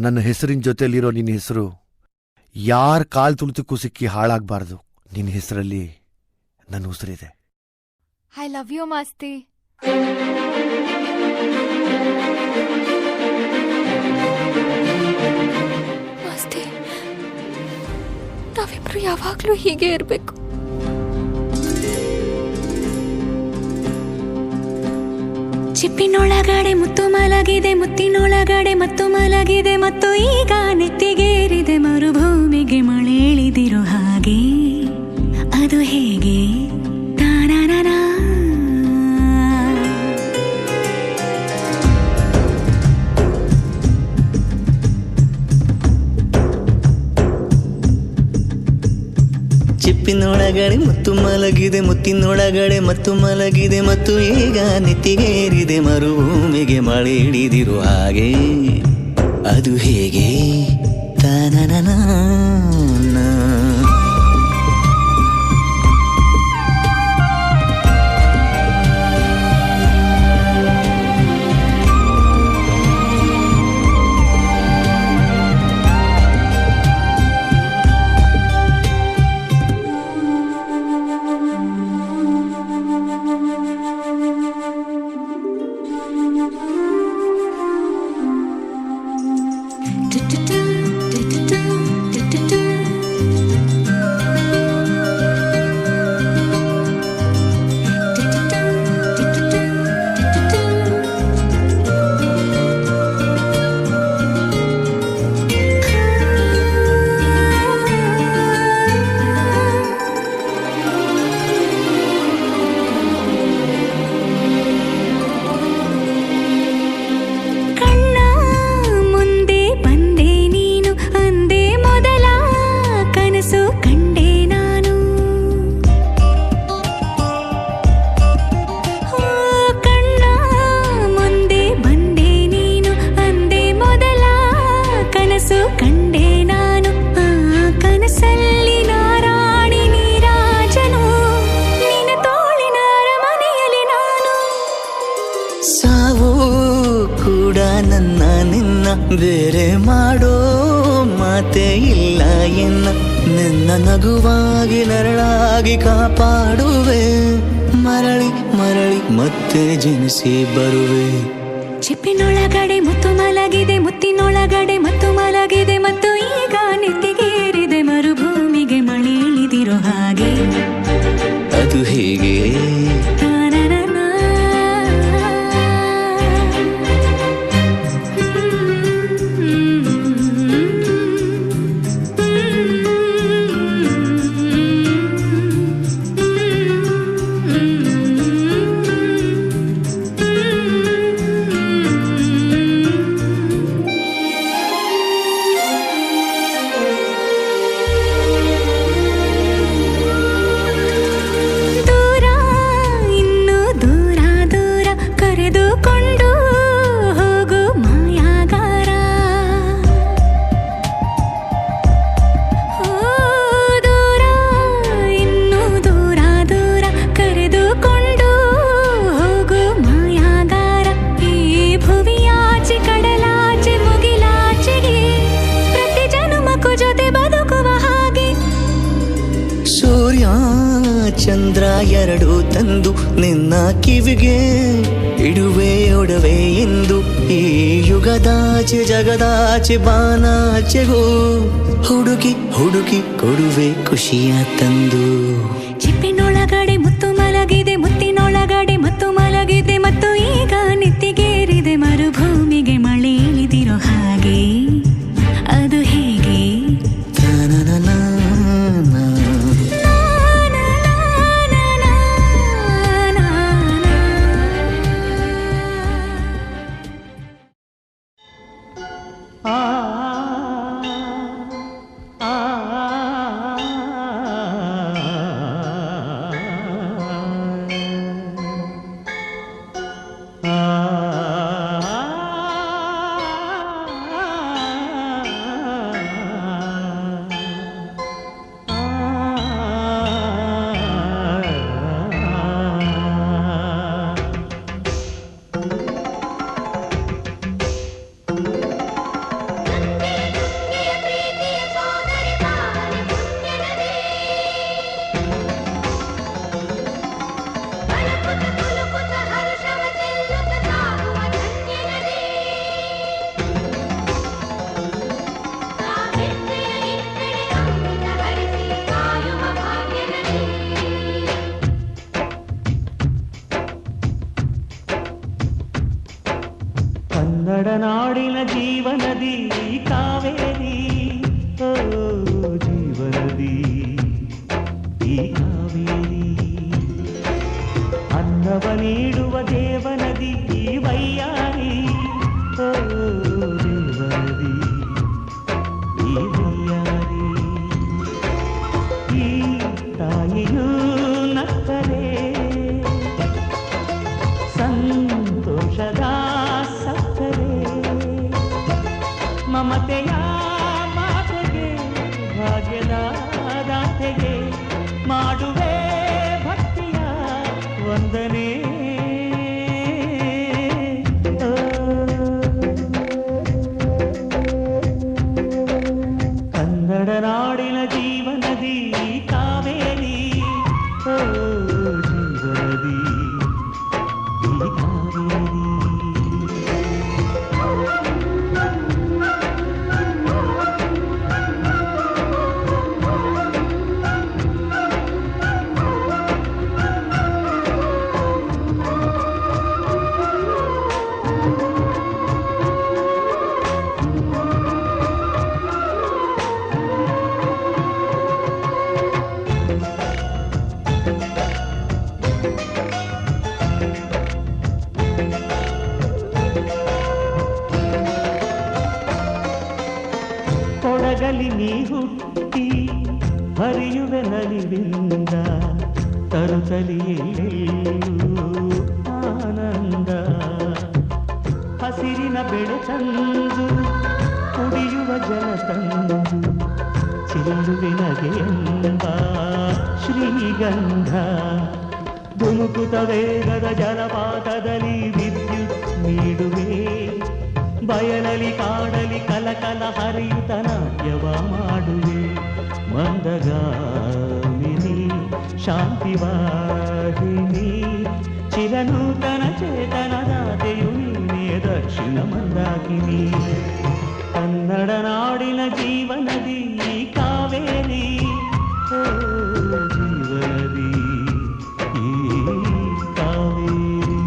ನನ್ನ ಹೆಸರಿನ ಜೊತೆಲಿರೋ ನಿನ್ನ ಹೆಸರು ಯಾರ ಕಾಲ್ ತುಳಿತಕ್ಕೂ ಸಿಕ್ಕಿ ಹಾಳಾಗಬಾರ್ದು. ನಿನ್ನ ಹೆಸರಲ್ಲಿ ನನ್ನ ಉಸಿರಿದೆ. I love you Masti. Masti, ನಾವಿಬ್ರು ಯಾವಾಗ್ಲೂ ಹೀಗೆ ಇರಬೇಕು. ಚಿಪ್ಪಿನೊಳಗಡೆ ಮುತ್ತು ಮಲಗಿದೆ, ಮುತ್ತಿನೊಳಗಡೆ ಮತ್ತು ಮಲಗಿದೆ, ಮತ್ತು ಈಗ ನೆತ್ತಿಗೇರಿದೆ ಮರುಭೂಮಿಗೆ ಮಳೆ ಇಳಿದಿರೋ ಹಾಗೆ. ಅದು ಹೇಗೆ ತಾನಾನಾ ಚಿಪ್ಪಿನೊಳಗಡೆ ಮುತ್ತು ಮಲಗಿದೆ, ಮುತ್ತಿನೊಳಗಡೆ ಮತ್ತು ಮಲಗಿದೆ, ಮತ್ತು ಈಗ ನೆತ್ತಿಗೇರಿದೆ ಮರುಭೂಮಿಗೆ ಮಳೆ ಹಿಡಿದಿರೋ ಹಾಗೆ. ಅದು ಹೇಗೆ ತಾನನನಾ ಬೇರೆ ಮಾಡೋ ಮಾತೇ ಇಲ್ಲ ಎನ್ನ ನಿನ್ನ ನಗುವಾಗಿ ನರಳಾಗಿ ಕಾಪಾಡುವೆ ಮರಳಿ ಮರಳಿ ಮತ್ತೆ ಜನಿಸಿ ಬರುವೆ ಚಿಪ್ಪಿನೊಳಗಡೆ ಮುತ್ತು ಮಲಗಿದೆ ಮುತ್ತಿನೊಳಗಡೆ ಮತ್ತು ಮಲಗಿದೆ ಮತ್ತು ಈಗ ನೆತ್ತಿಗೇರಿದೆ ಮರುಭೂಮಿಗೆ ಮಳೆ ಇಳಿದಿರೋ ಹಾಗೆ ಅದು ಹೇಗೆ ಚಂದ್ರ ಎರಡು ತಂದು ನಿನ್ನ ಕಿವಿಗೆ ಇಡುವೆ ಒಡವೆ ಎಂದು ಈ ಯುಗದಾಚೆ ಜಗದಾಚೆ ಬಾನಾಚೆಗೂ ಹುಡುಕಿ ಹುಡುಕಿ ಕೊಡುವೆ ಖುಷಿಯ ತಂದು ಚಿಪ್ಪಿನೊಳಗಡೆ ಮುತ್ತು ಮಲಗಿದೆ ಮುತ್ತಿನೊಳಗಡೆ ಮತ್ತು ಮಲಗಿದೆ ಮತ್ತು ಈಗ ನೆತ್ತಿಗೇರಿದೆ ಮರುಭೂಮಿಗೆ ಮಳೆ ಇಳಿದಿರೋ ಹಾಗೆ ಅದು ಹೇಗೆ ನಾಡಿನ ಜೀವನದಿ ಕಾವೇರಿ ಓ ಜೀವನದಿ ಈ ಕಾವೇರಿ ಅನ್ನವ ನೀಡುವ ದೇವನದಿ ಈ ವೈಯಾರಿ ಓ ದೇವನದಿ ಈ ವೈಯಾರಿ ಈ ತಾಯಿಯೂ ನಕ್ಕರೆ ಸಂತೋಷದ ಮಮತೆಯ ಮಾತೆಗೆ ಭಾಗ್ಯದ ದಾತೆಗೆ ಮಾಡುವೆ ಭಕ್ತಿಯ ವಂದನೆ ಕನ್ನಡ ನಾಡಿನ ಜೀವನದಿ ಕಾವೇರಿ ಓ ಜೀವನದಿ ಈ ಕಾವೇರಿ ಕೊಡಗಲಿ ನೀ ಹುಟ್ಟಿ ಹರಿಯುವೆ ನಲಿವಿಂದ ತರುತ್ತಲಿಯೆಲ್ಲೂ ಆನಂದ ಹಸಿರಿನ ಬೆಳೆ ತಂದು ಕುಡಿಯುವ ಜಲ ತಂದು ಚೆಲ್ಲುವಿನಗೆ ಎಂಬ ಶ್ರೀಗಂಧ ಧುಮುಕುತ ವೇಗದ ಜಲಪಾತದಲ್ಲಿ ವಿದ್ಯುತ್ ನೀಡುವೆ ಬಯಲಲಿ ಕಾಡಲಿ ಕಲಕಲ ಹರಿಯುತ್ತ ನಾಟ್ಯವ ಮಾಡುವೆ ಮಂದಗಾಮಿನಿ ಶಾಂತಿವಾಹಿನಿ ಚಿರನೂತನ ಚೇತನದಾತೆಯು ನೀನೇ ದಕ್ಷಿಣ ಮಂದಾಕಿನಿ ಕನ್ನಡ ನಾಡಿನ ಜೀವನದಿ ಈ ಕಾವೇರಿ ಓ ಜೀವನದಿ ಈ ಕಾವೇರಿ.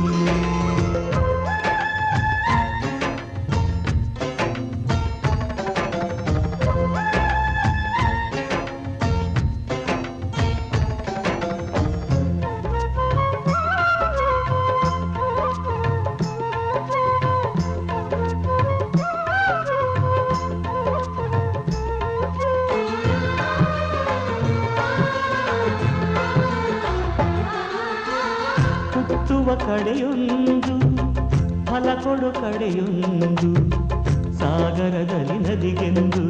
ಹುಟ್ಟುವ ಕಡೆಯೊಂದು ಫಲ ಕೊಡು ಕಡೆಯೊಂದು ಸಾಗರದಲ್ಲಿ ನದಿಗೆಂದು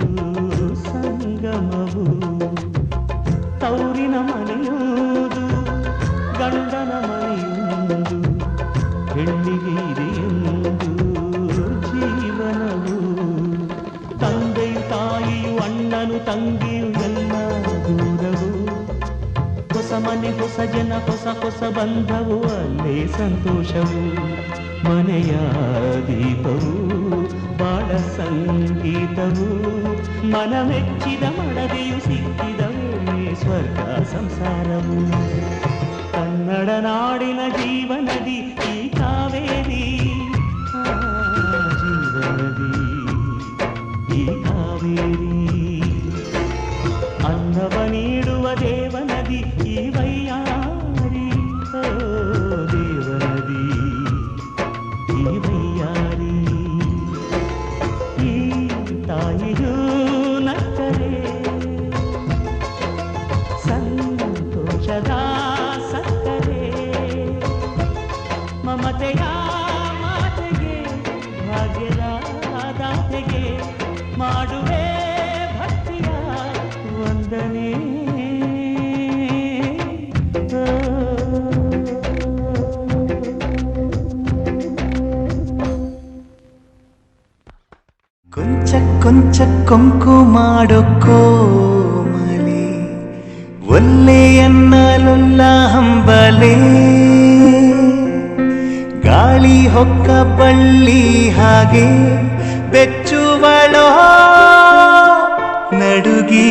ಸಂಗಮವು ತೌರಿನ ಮನೆಯುವುದು ಗಂಡನ ಮನೆಯೊಂದು ಹೆಣ್ಣಿಗೆ ಇದೆಯೊಂದು ಜೀವನವು ತಂದೆಯು ತಾಯಿಯು ಅಣ್ಣನು ತಂಗಿಯು ಎಲ್ಲ ದೂರವು ಹೊಸ ಮನೆ ಹೊಸ ಜನ ಹೊಸ ಹೊಸ ಬಂಧವು ಅಲ್ಲೇ ಸಂತೋಷವು ಮನೆಯ ದೀಪವು ಬಾಳ ಸಂಗೀತವು ಮನಮೆಚ್ಚಿದ ಮಡದೆಯು ಸಿಕ್ಕಿದವೇ ಸ್ವರ್ಗ ಸಂಸಾರವು ಕನ್ನಡ ನಾಡಿನ ಜೀವನದಿ ಈ ಕಾವೇರಿ ಜೀವನದಿ ಈ ಕಾವೇರಿ ಅನ್ನವ ನೀಡುವ ದೇವನದಿ ಈ ವೈಯಾರಿ ದೇವನದಿ ಈ ವೈಯಾರಿ ಈ ತಾಯಿಯೂ ನಕ್ಕರೆ ಸಂತೋಷದ ಸಕ್ಕರೆ ಮಮತೆಯ ಮಾತೆಗೆ ಭಾಗ್ಯದ ದಾತೆಗೆ ಮಾಡುವೆ ಭಕ್ತಿಯ ವಂದನೆ. ಕೊಂಚ ಕೊಂಚ ಕೊಂಕು ಮಾಡೋ ಕೋಮಲೆ ಒಲ್ಲೆಯನ್ನಲೊಲ್ಲ ಹಂಬಲೆ ಗಾಳಿ ಹೊಕ್ಕ ಬಳ್ಳಿ ಹಾಗೆ ಬೆಚ್ಚುವಳೋ ನಡುಗಿ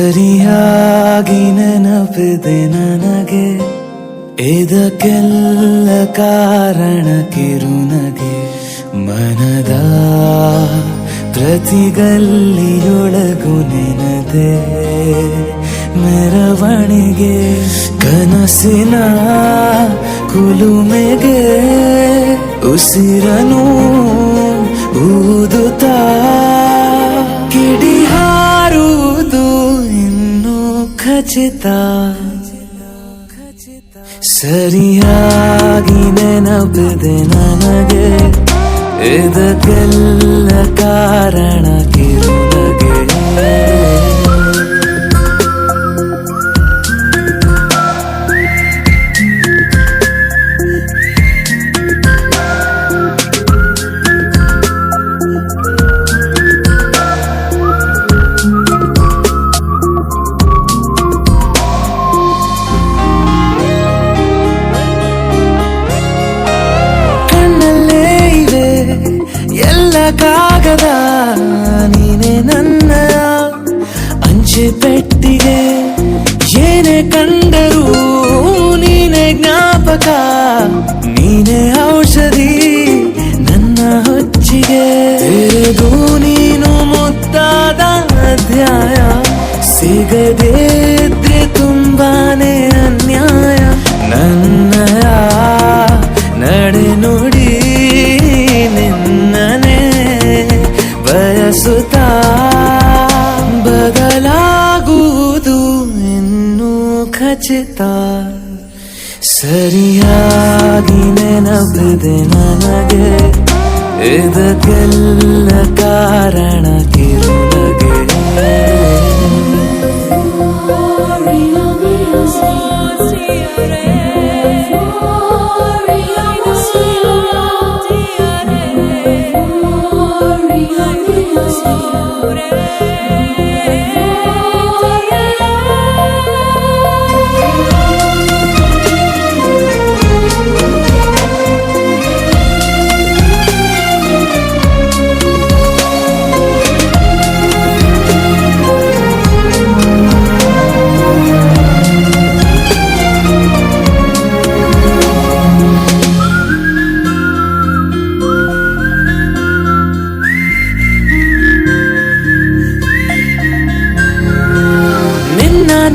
ಸರಿಯಾಗಿ ನೆನಪಿದೆ ನನಗೆ ಇದಕ್ಕೆಲ್ಲ ಕಾರಣ ಕಿರುನಗೆ ಮನದ ಪ್ರತಿಗಲ್ಲಿಯೊಳಗು ನೆನದೆ ಮೆರವಣಿಗೆ ಕನಸಿನ ಕುಲುಮೆಗೆ ಉಸಿರನು ಊದುತ್ತಾ ಕಿಡಿ ಹಾರುವುದು ಇನ್ನೂ ಖಚಿತ ಸರಿಯಾಗಿ ನೆನಪಿದೆ ನನಗೆ ಇದಕ್ಕೆಲ್ಲ ಕಾರಣ ಕಿರುನಗೆ ಕಾಗದ ನೀನೆ ನನ್ನ ಅಂಚೆ ಪೆಟ್ಟಿಗೆ ಏನೇ ಕಂಡರೂ ನೀನೆ ಜ್ಞಾಪಕ ನೀನೆ ಔಷಧಿ ನನ್ನ ಹೊಚ್ಚಿಗೆ ತೆರೆದು ನೀನು ಮುದ್ದಾದ ಅಧ್ಯಾಯ ಸಿಗದೇ ಇದ್ರೆ ತುಂಬಾನೇ ಅನ್ಯಾಯ ನನ್ನಯ ನಡೆ ನುಡಿ ನಿನ್ನನೆ ಬಯಸುತ್ತಾ ಬದಲಾಗುವುದು ಇನ್ನೂ ಖಚಿತ ಖಚಿತ ಸರಿಯಾಗಿ ನೆನಪಿದೆ ನನಗೆ ಇದಕ್ಕೆಲ್ಲ ಕಾರಣ ಕಿರುನಗೆ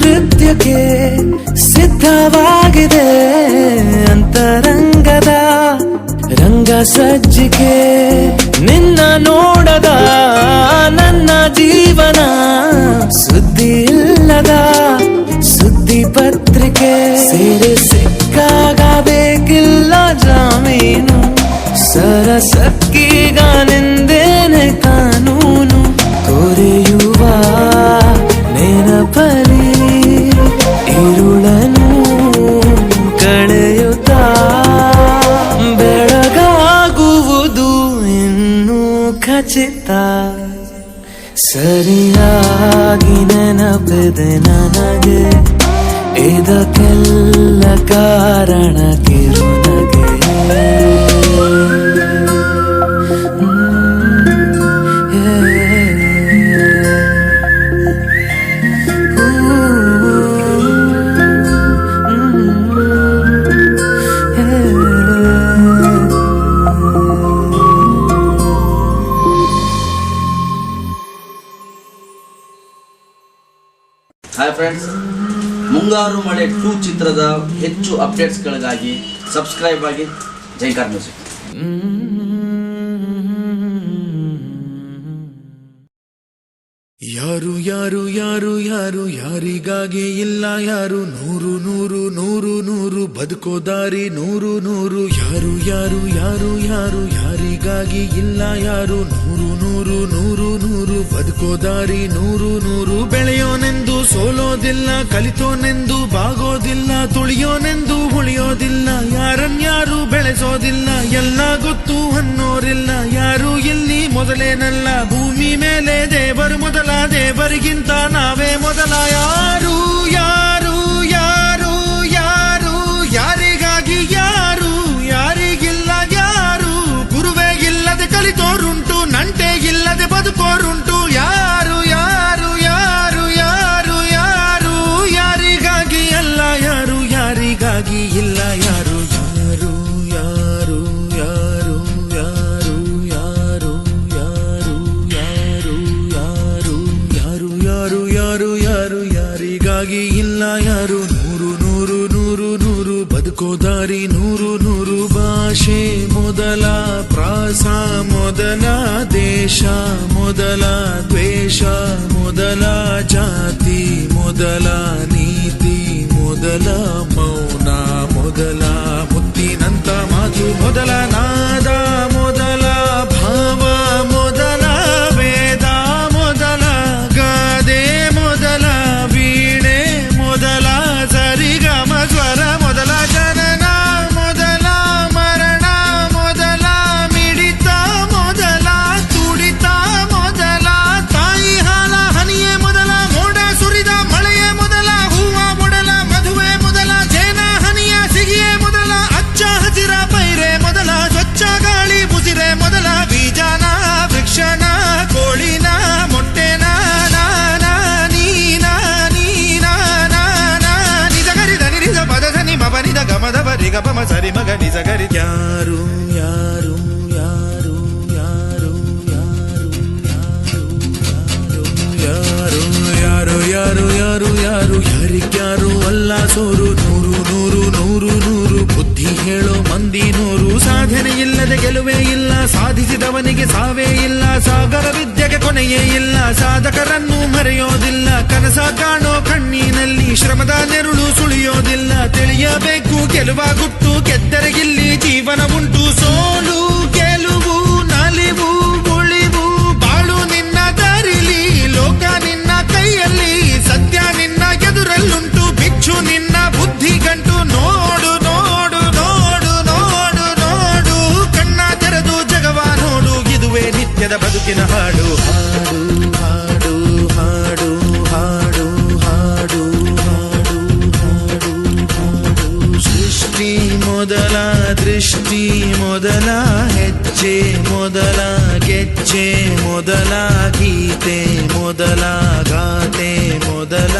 ನೃತ್ಯಕ್ಕೆ ಸಿದ್ಧವಾಗಿದೆ ಅಂತರಂಗದ ರಂಗ ಸಜ್ಜಿಕೆ ನಿನ್ನ ನೋಡದ ನನ್ನ ಜೀವನ ಸುದ್ದಿ ಇಲ್ಲದ ಸುದ್ದಿ ಪತ್ರಿಕೆ ಸೇರಿ ಸಿಕ್ಕಾಗ ಬೇಕಿಲ್ಲ ಜಾಮೀನು ಸರಸಕ್ಕೀಗ ನಿಂದೇನೆ ಕಾನೂನು ತೊರೆಯುವ ನೆನಪಲಿ ഇരുളനു ಕಳೆಯುತ್ತ ಬೆಳಗಾಗುವುದು ಇನ್ನೂ ಖಚಿತ ಸರಿಯಾಗಿ ನೆನಪಿದೆ ನನಗೆ ಇದಕ್ಕೆಲ್ಲ ಕಾರಣ ಕಿರುನಗೆ ಹಾಯ್ ಫ್ರೆಂಡ್ಸ್, ಮುಂಗಾರು ಮಳೆ 2 ಚಿತ್ರದ ಹೆಚ್ಚು ಅಪ್ಡೇಟ್ಸ್ಗಳಿಗಾಗಿ ಸಬ್ಸ್ಕ್ರೈಬ್ ಆಗಿ ಜೈಕಾರ್ ಮ್ಯೂಸಿಕ್. ಯಾರು ಯಾರು ಯಾರು ಯಾರು ಯಾರಿಗಾಗಿ ಇಲ್ಲ ಯಾರು ನೂರು ನೂರು ನೂರು ನೂರು ಬದುಕೋ ದಾರಿ ನೂರು ನೂರು ಯಾರು ಯಾರು ಯಾರು ಯಾರು ಯಾರಿಗಾಗಿ ಇಲ್ಲ ಯಾರು ನೂರು ನೂರು ನೂರು ನೂರು ಬದುಕೋ ದಾರಿ ನೂರು ನೂರು ಬೆಳೆಯೋನೆಂದು ಸೋಲೋದಿಲ್ಲ ಕಲಿತೋನೆಂದು ಬಾಗೋದಿಲ್ಲ ತುಳಿಯೋನೆಂದು ಉಳಿಯೋದಿಲ್ಲ ಯಾರನ್ಯಾರು ಬೆಳೆಸೋದಿಲ್ಲ ಎಲ್ಲ ಗೊತ್ತು ಅನ್ನೋರಿಲ್ಲ ಯಾರು ಇಲ್ಲಿ ಮೊದಲೇನಲ್ಲ ಭೂಮಿ ಮೇಲೆ ದೇವರು ಮೊದಲ ದೇವರಿಗಿಂತ ನಾವೇ ಮೊದಲ ಯಾರು ಯಾರು ಯಾರು ಯಾರು ಯಾರಿಗಾಗಿ ಯಾರು ಯಾರಿಗಿಲ್ಲ ಯಾರು ಗುರುವೇ ಇಲ್ಲದೆ ಕಲಿತೋರುಂಟು ನಂಟೆ ಇಲ್ಲದೆ ಬದುಕೋರುಂಟು ಯಾರು ಯಾರು ಯಾರು ಯಾರು ಯಾರು ಯಾರಿಗಾಗಿ ಅಲ್ಲ ಯಾರು ಯಾರಿಗಾಗಿ ಇಲ್ಲ ಯಾರು ಯಾರು ಯಾರು ಯಾರು ಯಾರು ಯಾರು ಯಾರು ಯಾರು ಯಾರು ಯಾರು ಯಾರು ಯಾರಿಗಾಗಿ ಇಲ್ಲ ಯಾರು ನೂರು ನೂರು ನೂರು ನೂರು ಬದುಕೋ ದಾರಿ ನೂರು ನೂರು ಭಾಷೆ ಮೊದಲ ಪ್ರಾಸ ಮೊದಲ ದೇಶ ಮೊದಲ ದ್ವೇಷ ಮೊದಲ ಜಾತಿ ಮೊದಲ ನೀತಿ ಮೊದಲ ಮೌನ ಮೊದಲ ಮುತ್ತಿನಂತ ಮಾತು ಮೊದಲ ನಾದ ಮೊದಲ ಭಾವ ಮೊದಲ ವೇದ ಮೊದಲ ಗಾದೆ ಮೊದಲ ವೀಣೆ ಮೊದಲ ಸರಿಗಮ ಸ್ವರ ಮೊದಲ ಜನನ ಮೊದಲ ಮರಣ ಮೊದಲ ಮಿಡಿತ ಮೊದಲ ತುಡಿತ ಮೊದಲ ತಾಯಿ ಹಾಲ ಹನಿಯೇ ಮೊದಲ ಮೋಡ ಸುರಿದ ಮಳೆಯೇ ಮೊದಲ ಹೂವ ಮೊದಲ ಮದುವೆ ಮೊದಲ ಜೇನ ಹನಿಯ ಸಿಗಿಯೇ ಮೊದಲ ಅಚ್ಚ ಹಸಿರ ಪೈರೆ ಮೊದಲ ಸ್ವಚ್ಛ ಗಾಳಿ ಬುಸಿರೆ ಮೊದಲ ಬೀಜನ ವೃಕ್ಷನ ಕೋಳಿನ ಮೊಟ್ಟೆನ ನಿಜ ಗಮದ ಬರಿ ಗಮ ಸರಿ ಮಗ ನಿಜ ಗರಿ ಯಾರು ಯಾರು ಯಾರು ಯಾರು ಯಾರು ಯಾರು ಯಾರು ಯಾರು ಯಾರು ಯಾರಿಗ್ಯಾರು ಅಲ್ಲ ಸೋರು ನೂರು ನೂರು ನೂರು ನೂರು ಬುದ್ಧಿ ಹೇಳೋ ಮಂದಿ ನೂರು ಸಾಧನೆ ಇಲ್ಲದೆ ಗೆಲುವೇ ಇಲ್ಲ ಸಾಧಿಸಿದವನಿಗೆ ಸಾವೇ ಇಲ್ಲ ಸಾಗರ ವಿದ್ಯೆಗೆ ಕೊನೆಯೇ ಇಲ್ಲ ಸಾಧಕರನ್ನು ಮರೆಯೋದಿಲ್ಲ ಕನಸ ಕಾಣೋ ಕಣ್ಣಿನಲ್ಲಿ ಶ್ರಮದ ನೆರುಳು ಸುಳಿಯೋ ತಿಳಿಯೋದಿಲ್ಲ ತಿಳಿಯಬೇಕು ಗೆಲುವ ಗುಟ್ಟು ಗೆದ್ದರೆಗಿಲ್ಲಿ ಜೀವನ ಉಂಟು ಸೋಲು ಗೆಲುವು ನಲಿವು ಉಳಿವು ಬಾಳು ನಿನ್ನ ದಾರಿಲಿ ಲೋಕ ನಿನ್ನ ಕೈಯಲ್ಲಿ ಸತ್ಯ ನಿನ್ನ ಎದುರಲ್ಲುಂಟು ಬಿಚ್ಚು ನಿನ್ನ ಬುದ್ಧಿ ಗಂಟು ನೋಡು ನೋಡು ನೋಡು ನೋಡು ನೋಡು ಕಣ್ಣ ತೆರೆದು ಜಗವ ನೋಡು ಇದುವೇ ನಿತ್ಯದ ಬದುಕಿನ ಹಾಡು ಹಾಡು ಹಾಡು ಹಾಡು ಹಾಡು ಹಾಡು ಹಾಡು ಹಾಡು ಸೃಷ್ಟಿ ಮೊದಲ ದೃಷ್ಟಿ ಮೊದಲ ಹೆಜ್ಜೆ ಮೊದಲ ಗೆಜ್ಜೆ ಮೊದಲ ಗೀತೆ ಮೊದಲ ಗಾತೆ ಮೊದಲ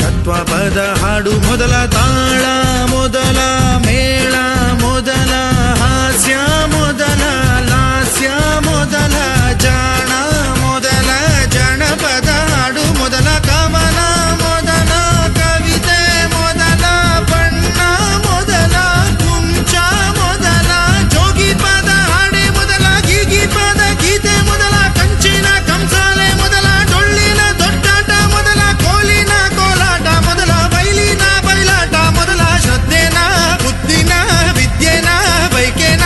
ತತ್ವ ಪದ ಹಾಡು ಮೊದಲ ತಾಳ ಮೊದಲ ಮೇಳ ಮೊದಲ ಹಾಸ್ಯ ಮೊದಲ ಲಾಸ್ಯ ಮೊದಲ ಜಾಣ ಮೊದಲ ಜನಪದ ಹಾಡು ಮೊದಲ ಕವನ ಮೊದಲ ಕವಿತೆ ಮೊದಲ ಬಣ್ಣ ಮೊದಲ ಕುಂಚ ಮೊದಲ ಜೋಗಿ ಪದ ಹಾಡೆ ಮೊದಲ ಗೀಗಿ ಪದ ಗೀತೆ ಮೊದಲ ಕಂಚಿನ ಕಂಸಾಲೆ ಮೊದಲ ಡೊಳ್ಳಿನ ದೊಡ್ಡಾಟ ಮೊದಲ ಕೋಲಿನ ಕೋಲಾಟ ಮೊದಲ ಬೈಲಿನ ಬಯಲಾಟ ಮೊದಲ ಶ್ರದ್ಧೆನ ಬುದ್ಧಿನ ವಿದ್ಯೆನ ಬೈಕೆನ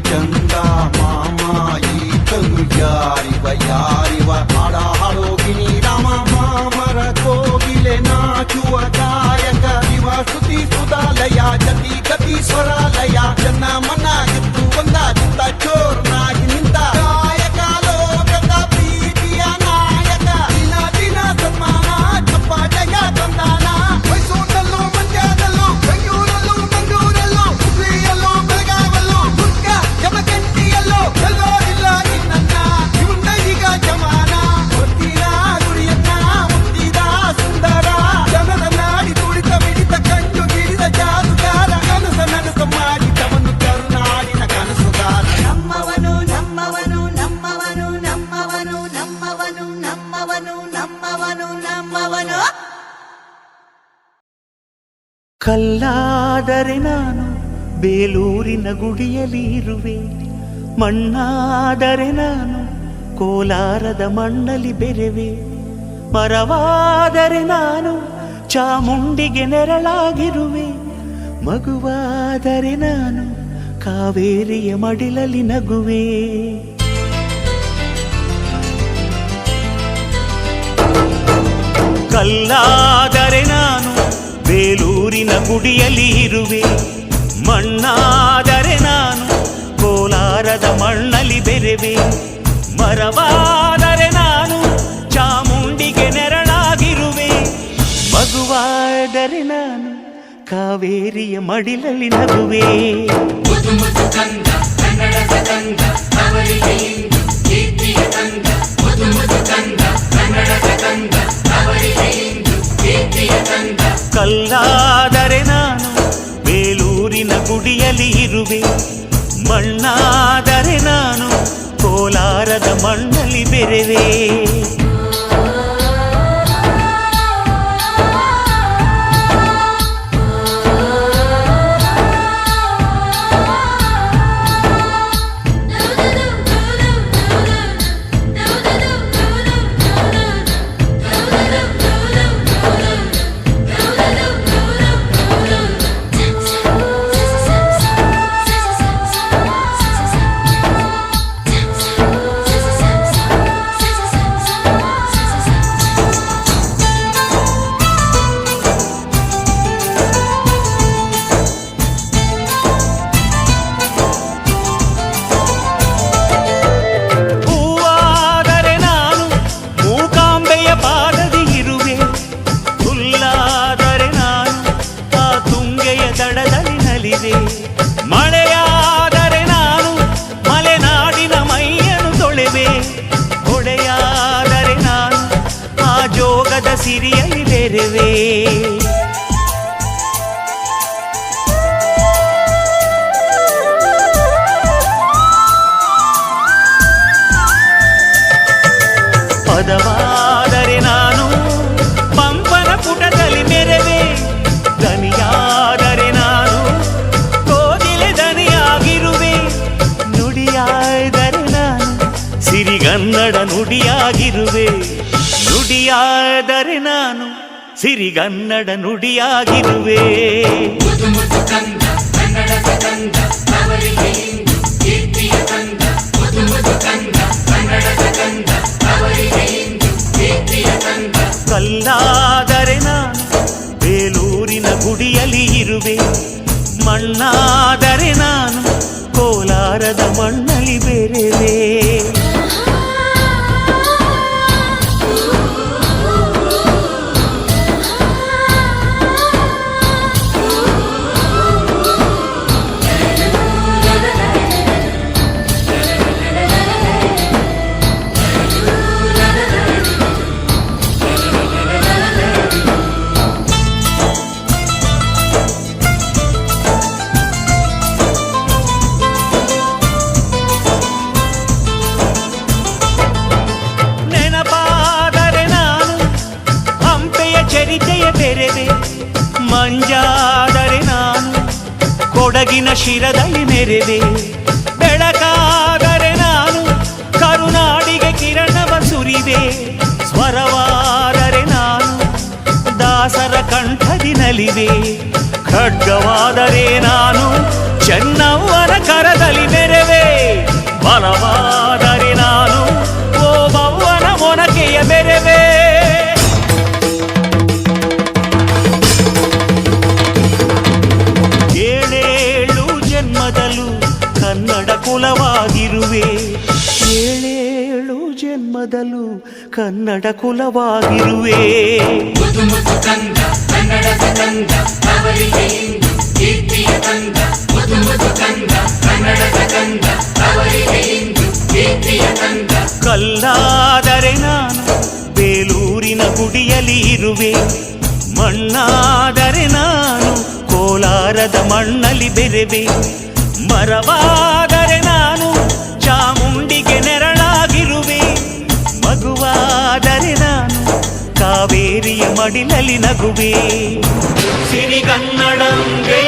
ಚಂದ ಮಾಮ ಈತನು ಯಾರಿವ ಹಾಡ ಹಾಡೋಗಿನಿ ರಾಮ ಮಾಮರ ಕೋಗಿಲೆ ನಾಚುವ ಗಾಯಕ ಇವ ಸ್ತುತಿ ಸುಧಾಲಯ ಜತಿ ಗತಿ ಸ್ವರಾಲಯ ಜನ ಮನ ಗೆದ್ದು ಬಂದ ಚಿತ್ತ ಚೋರ್ನಾಗಿ ನಿಂತ ಗಾಯಕ ಲೋಕದ ಪ್ರೀತಿಯ ನಾಯಕ ದಿನ ದಿನ ಸನ್ಮಾನ ಚಪ್ಪಾಟೆಯ ತಂದಾನ ಮೈಸೂರಲ್ಲೂ ಮಂಡ್ಯದಲ್ಲೂ ಬೆಂಗಳೂರಲ್ಲೂ ಮಂಗಳೂರಲ್ಲೂ ಹುಬ್ಳಿಯಲ್ಲೂ ಬೆಳಗಾವಲ್ಲೂ ದುರ್ಗ ಜಮಖಂಡಿಯಲ್ಲೂ ಎಲ್ಲೋ ಇಲ್ಲ ಇನ್ನನ್ನ ಇವನ್ನ ಈಗ ಜಮಾನ ಗೊತ್ತಿರ ಗುರಿಯನ್ನ ಮುತ್ತಿದ ಸುಂದರ ಜನರ ನಾಡಿ ತುಳಿತ ಮಿಡಿತ ಕಂಡು ಹಿಡಿದ ಜಾದುಗಾರ ಕನಸ ನನಸ ಮಾಡಿದವನು ಕರುನಾಡಿನ ಕನಸುಗಾರ ನಮ್ಮವನು ನಮ್ಮವನು ನಮ್ಮವನು ನಮ್ಮವನು ನಮ್ಮವನು ನಮ್ಮವನು ನಮ್ಮವನು ನಮ್ಮವನು ಕಲ್ಲಾದರೆ ನಾನು ಬೇಲೂರಿನ ಗುಡಿಯಲ್ಲಿ ಇರುವೆ, ಮಣ್ಣಾದರೆ ನಾನು ಕೋಲಾರದ ಮಣ್ಣಲ್ಲಿ ಬೆರೆವೆ, ಮರವಾದರೆ ನಾನು ಚಾಮುಂಡಿಗೆ ನೆರಳಾಗಿರುವೆ, ಮಗುವಾದರೆ ನಾನು ಕಾವೇರಿಯ ಮಡಿಲಲ್ಲಿ ನಗುವೆ. ಕಲ್ಲಾದರೆ ನಾನು ಬೇಲೂರಿನ ಗುಡಿಯಲ್ಲಿ ಇರುವೆ, ಮಣ್ಣಾದರೆ ನಾನು ಕೋಲಾರದ ಮಣ್ಣಲ್ಲಿ ಬೆರೆವೆ, ಮರವಾದರೆ ನಾನು ಚಾಮುಂಡಿಗೆ ನೆರಳಾಗಿರುವೆ, ಮಗುವಾದರೆ ನಾನು ಕಾವೇರಿಯ ಮಡಿಲಲ್ಲಿ ನಗುವೆ. ಮಣ್ಣಲ್ಲಿ ಬೆರೆವೆ. ಮಳೆಯಾದರೆ ನಾನು ಮಲೆನಾಡಿನ ಮೈಯನ್ನು ತೊಳೆವೆ. ಹೊಡೆಯಾದರೆ ನಾನು ಆ ಜೋಗದ ಸಿರಿಯಲ್ಲಿ ಬೆರೆವೆ. ಪದವಾದರೆ ನಾನು ಪಂಪನ ಪುಟದಲ್ಲಿ ಮೆರೆವೆ. ದನಿಯಾದರೆ ನಾನು ಕೋಗಿಲೆ ದನಿಯಾಗಿರುವೆ. ನುಡಿಯಾದರೆ ನಾನು ಸಿರಿಗನ್ನಡ ನುಡಿಯಾಗಿರುವೆ. ನುಡಿಯಾದರೆ ನಾನು ಸಿರಿಗನ್ನಡ ನುಡಿಯಾಗಿರುವೆ. ಕಲ್ಲಾದರೆ ನಾನು ಬೇಲೂರಿನ ಗುಡಿಯಲ್ಲಿ ಇರುವೆ. ಮಣ್ಣಾದರೆ ನಾನು ಕೋಲಾರದ ಮಣ್ಣಲ್ಲಿ ಬೆರೆವೆ. ಚರಿತೆಯ ಬೆರೆವೆ. ಮಂಜಾದರೆ ನಾನು ಕೊಡಗಿನ ಶಿರದಲ್ಲಿ ಮೆರೆವೆ. ಬೆಳಕಾದರೆ ನಾನು ಕರುನಾಡಿಗೆ ಕಿರಣವ ಸುರಿವೆ. ಸ್ವರವಾದರೆ ನಾನು ದಾಸರ ಕಂಠದಿ ನಲಿವೆ. ಖಡ್ಗವಾದರೆ ನಾನು ಚೆನ್ನವ್ವನ ಕರದಲ್ಲಿ ಮೆರೆವೆ. ಬಲವಾದರೆ ನಾನು ಓಬವ್ವನ ಮೊನಕೆಯ ಮೆರೆವೆ. ಕನ್ನಡ ಕುಲವಾಗಿರುವೆ. ಏಳೇಳು ಜನ್ಮದಲ್ಲೂ ಕನ್ನಡ ಕುಲವಾಗಿರುವೆ. ಕಲ್ಲಾದರೆ ನಾನು ಬೇಲೂರಿನ ಗುಡಿಯಲ್ಲಿ ಇರುವೆ. ಮಣ್ಣಾದರೆ ನಾನು ಕೋಲಾರದ ಮಣ್ಣಲ್ಲಿ ಬೆರೆವೆ. ಮರವಾದರೆ ನಾನು ಚಾಮುಂಡಿಗೆ ನೆರಳಾಗಿರುವೆ. ಮಗುವಾದರೆ ನಾನು ಕಾವೇರಿಯ ಮಡಿಲಲ್ಲಿ ನಗುವೆ. ಸಿರಿಗನ್ನಡಂಗೆ